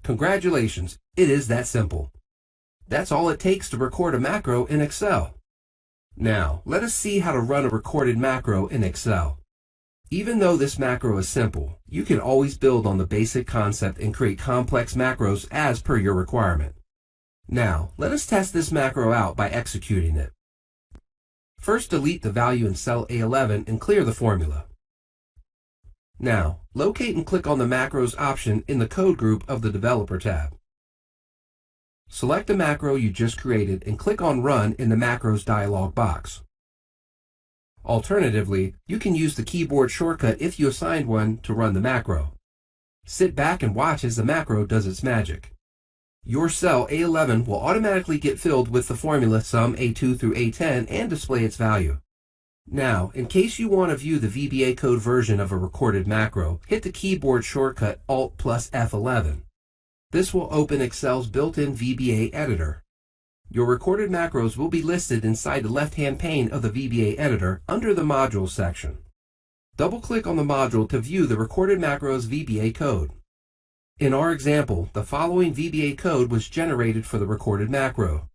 C: Congratulations, it is that simple. That's all it takes to record a macro in Excel. Now, let us see how to run a recorded macro in Excel. Even though this macro is simple, you can always build on the basic concept and create complex macros as per your requirement. Now, let us test this macro out by executing it. First, delete the value in cell A11 and clear the formula. Now, locate and click on the Macros option in the Code group of the Developer tab. Select the macro you just created and click on Run in the Macros dialog box. Alternatively, you can use the keyboard shortcut if you assigned one to run the macro. Sit back and watch as the macro does its magic. Your cell A11 will automatically get filled with the formula sum A2 through A10 and display its value. Now, in case you want to view the VBA code version of a recorded macro, hit the keyboard shortcut Alt plus F11. This will open Excel's built-in VBA editor. Your recorded macros will be listed inside the left-hand pane of the VBA editor under the Modules section. Double-click on the module to view the recorded macros VBA code. In our example, the following VBA code was generated for the recorded macro.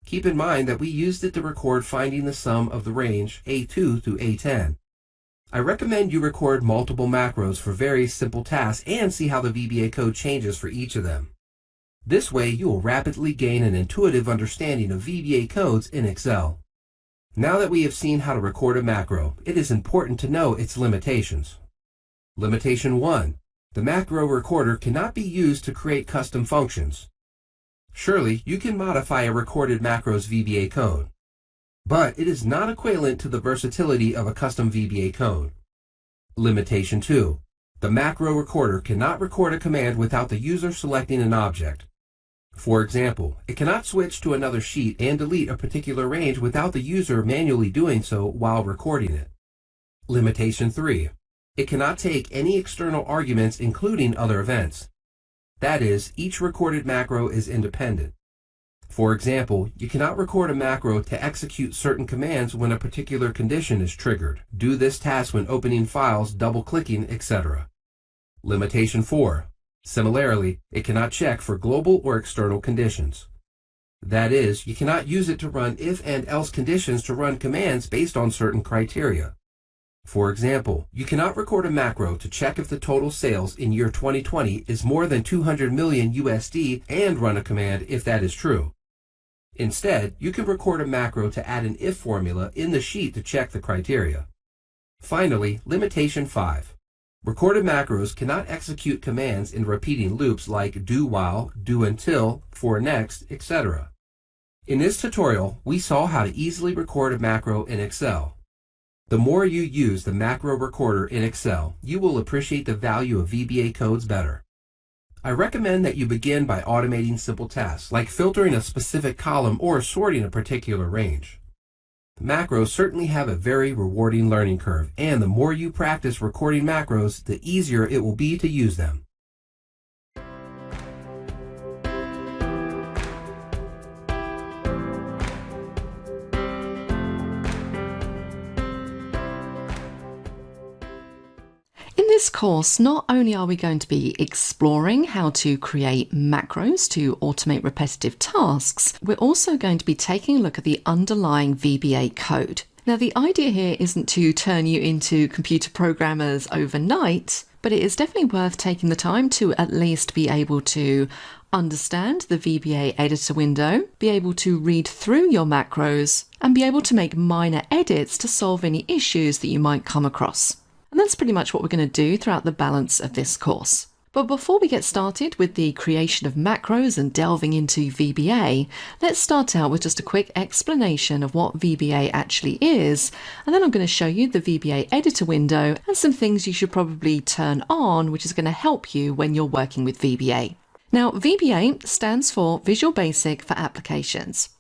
C: Keep in mind that we used it to record finding the sum of the range A2 through A10. I recommend you record multiple macros for very simple tasks and see how the VBA code changes for each of them. This way, you will rapidly gain an intuitive understanding of VBA codes in Excel. Now that we have seen how to record a macro, it is important to know its limitations. Limitation 1. The macro recorder cannot be used to create custom functions. Surely, you can modify a recorded macro's VBA code, but it is not equivalent to the versatility of a custom VBA code. Limitation 2. The macro recorder cannot record a command without the user selecting an object. For example, it cannot switch to another sheet and delete a particular range without the user manually doing so while recording it. Limitation 3. It cannot take any external arguments including other events. That is, each recorded macro is independent. For example, you cannot record a macro to execute certain commands when a particular condition is triggered. Do this task when opening files, double-clicking, etc. Limitation 4. Similarly, it cannot check for global or external conditions. That is, you cannot use it to run if and else conditions to run commands based on certain criteria. For example, you cannot record a macro to check if the total sales in year 2020 is more than 200 million USD and run a command if that is true. Instead, you can record a macro to add an if formula in the sheet to check the criteria. Finally, limitation 5. Recorded macros cannot execute commands in repeating loops like do while, do until, for next, etc. In this tutorial, we saw how to easily record a macro in Excel. The more you use the macro recorder in Excel, you will appreciate the value of VBA codes better. I recommend that you begin by automating simple tasks, like filtering a specific column or sorting a particular range. Macros certainly have a very rewarding learning curve, and the more you practice recording macros, the easier it will be to use them.
B: In this course, not only are we going to be exploring how to create macros to automate repetitive tasks, we're also going to be taking a look at the underlying VBA code. Now, the idea here isn't to turn you into computer programmers overnight, but it is definitely worth taking the time to at least be able to understand the VBA editor window, be able to read through your macros, and be able to make minor edits to solve any issues that you might come across. And that's pretty much what we're going to do throughout the balance of this course. But before we get started with the creation of macros and delving into VBA, let's start out with just a quick explanation of what VBA actually is, and then I'm going to show you the VBA editor window and some things you should probably turn on, which is going to help you when you're working with VBA. Now, VBA stands for Visual Basic for Applications.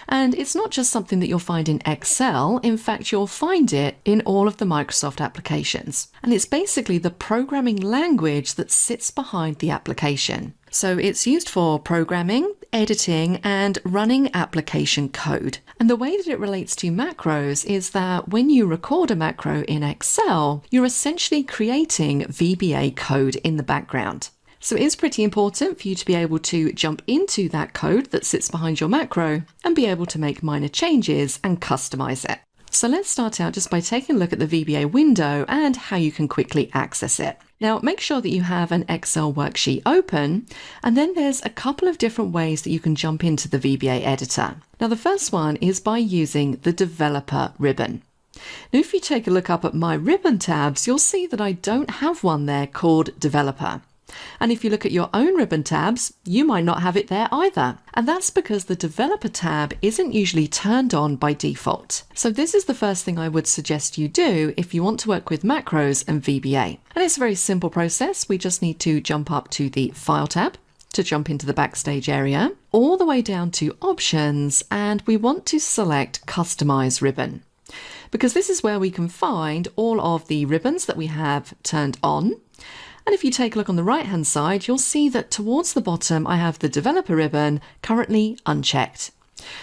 B: And it's not just something that you'll find in Excel. In fact, you'll find it in all of the Microsoft applications. And it's basically the programming language that sits behind the application. So it's used for programming, editing, and running application code. And the way that it relates to macros is that when you record a macro in Excel, you're essentially creating VBA code in the background. So it is pretty important for you to be able to jump into that code that sits behind your macro and be able to make minor changes and customize it. So let's start out just by taking a look at the VBA window and how you can quickly access it. Now, make sure that you have an Excel worksheet open, and then there's a couple of different ways that you can jump into the VBA editor. Now, the first one is by using the developer ribbon. Now, if you take a look up at my ribbon tabs, you'll see that I don't have one there called developer. And if you look at your own ribbon tabs, you might not have it there either. And that's because the developer tab isn't usually turned on by default. So this is the first thing I would suggest you do if you want to work with macros and VBA. And it's a very simple process. We just need to jump up to the File tab to jump into the Backstage area, all the way down to Options, and we want to select Customize Ribbon, because this is where we can find all of the ribbons that we have turned on. And if you take a look on the right hand side, you'll see that towards the bottom I have the developer ribbon currently unchecked.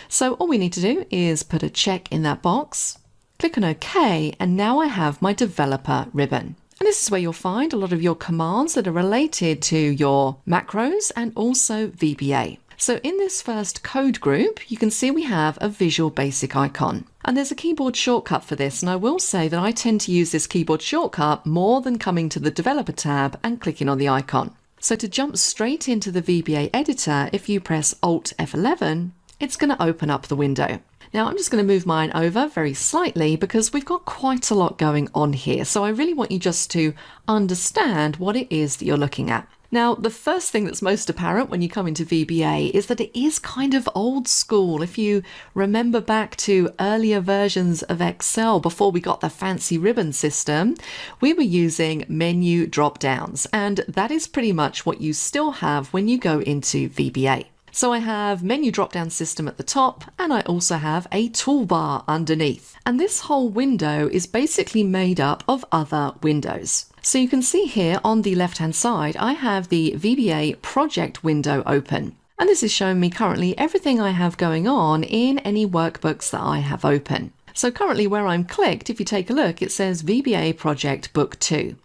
B: So all we need to do is put a check in that box, click on OK, and now I have my developer ribbon. And this is where you'll find a lot of your commands that are related to your macros and also VBA. So in this first code group, you can see we have a Visual Basic icon. And there's a keyboard shortcut for this, and I will say that I tend to use this keyboard shortcut more than coming to the Developer tab and clicking on the icon. So to jump straight into the VBA editor, if you press Alt F11, it's going to open up the window. Now I'm just going to move mine over very slightly because we've got quite a lot going on here. So I really want you just to understand what it is that you're looking at. Now, the first thing that's most apparent when you come into VBA is that it is kind of old school. If you remember back to earlier versions of Excel before we got the fancy ribbon system, we were using menu drop-downs, and that is pretty much what you still have when you go into VBA. So I have menu drop-down system at the top, and I also have a toolbar underneath. And this whole window is basically made up of other windows. So you can see here on the left-hand side, I have the VBA project window open. And this is showing me currently everything I have going on in any workbooks that I have open. So currently where I'm clicked, if you take a look, it says VBA project book 2.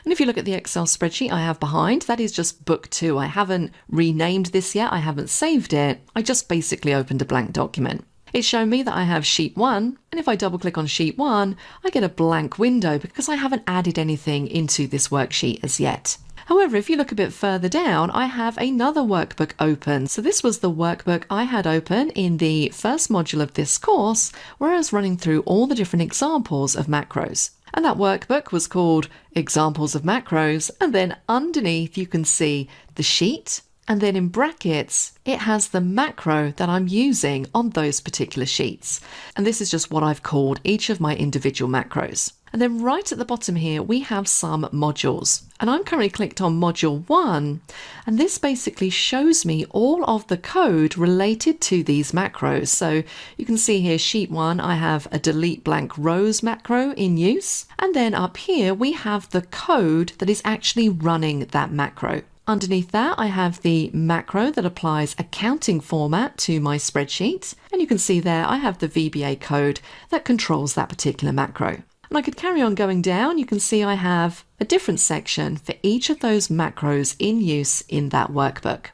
B: And if you look at the Excel spreadsheet I have behind, that is just book 2. I haven't renamed this yet. I haven't saved it. I just basically opened a blank document. It's shown me that I have sheet 1, and if I double click on sheet 1, I get a blank window because I haven't added anything into this worksheet as yet. However, if you look a bit further down, I have another workbook open. So this was the workbook I had open in the first module of this course, where I was running through all the different examples of macros. And that workbook was called Examples of Macros, and then underneath you can see the sheet And then in brackets, it has the macro that I'm using on those particular sheets. And this is just what I've called each of my individual macros. And then right at the bottom here, we have some modules. And I'm currently clicked on module 1. And this basically shows me all of the code related to these macros. So you can see here, sheet 1, I have a delete blank rows macro in use. And then up here, we have the code that is actually running that macro. Underneath that, I have the macro that applies a counting format to my spreadsheet. And you can see there, I have the VBA code that controls that particular macro. And I could carry on going down. You can see I have a different section for each of those macros in use in that workbook.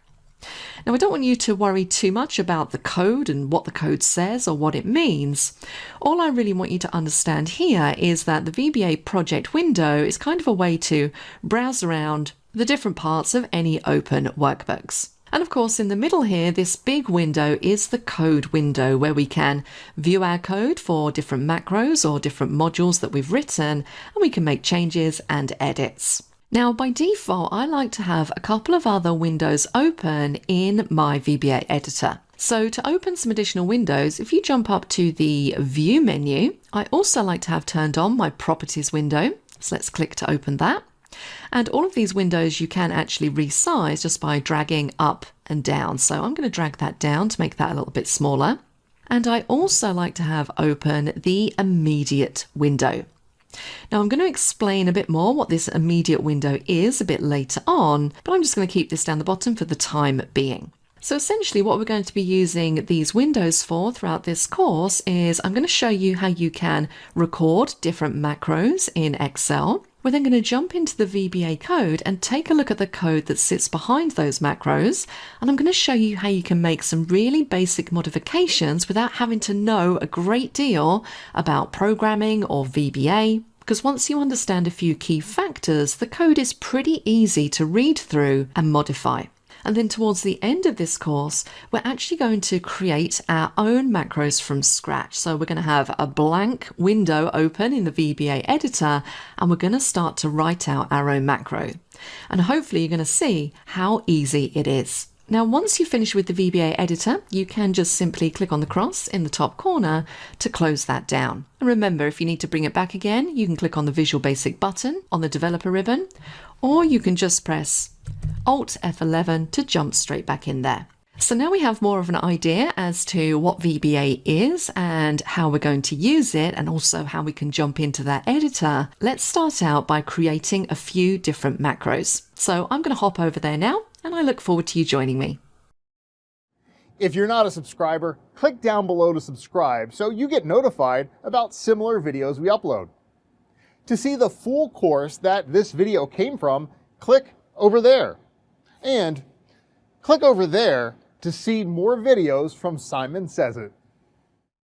B: Now, I don't want you to worry too much about the code and what the code says or what it means. All I really want you to understand here is that the VBA project window is kind of a way to browse around the different parts of any open workbooks. And of course, in the middle here, this big window is the code window where we can view our code for different macros or different modules that we've written, and we can make changes and edits. Now, by default, I like to have a couple of other windows open in my VBA editor. So to open some additional windows, if you jump up to the View menu, I also like to have turned on my Properties window. So let's click to open that. And all of these windows you can actually resize just by dragging up and down. So I'm going to drag that down to make that a little bit smaller. And I also like to have open the Immediate window. Now I'm going to explain a bit more what this Immediate window is a bit later on, but I'm just going to keep this down the bottom for the time being. So essentially what we're going to be using these windows for throughout this course is I'm going to show you how you can record different macros in Excel. We're then going to jump into the VBA code and take a look at the code that sits behind those macros. And I'm going to show you how you can make some really basic modifications without having to know a great deal about programming or VBA. Because once you understand a few key factors, the code is pretty easy to read through and modify. And then towards the end of this course, we're actually going to create our own macros from scratch. So we're going to have a blank window open in the VBA editor, and we're going to start to write out our own macro. And hopefully you're going to see how easy it is. Now, once you finish with the VBA editor, you can just simply click on the cross in the top corner to close that down. And remember, if you need to bring it back again, you can click on the Visual Basic button on the developer ribbon, or you can just press Alt F11 to jump straight back in there. So now we have more of an idea as to what VBA is and how we're going to use it, and also how we can jump into that editor. Let's start out by creating a few different macros. So I'm going to hop over there now, and I look forward to you joining me.
D: If you're not a subscriber, click down below to subscribe so you get notified about similar videos we upload. To see the full course that this video came from, click over there. And click over there to see more videos from Simon Sez IT.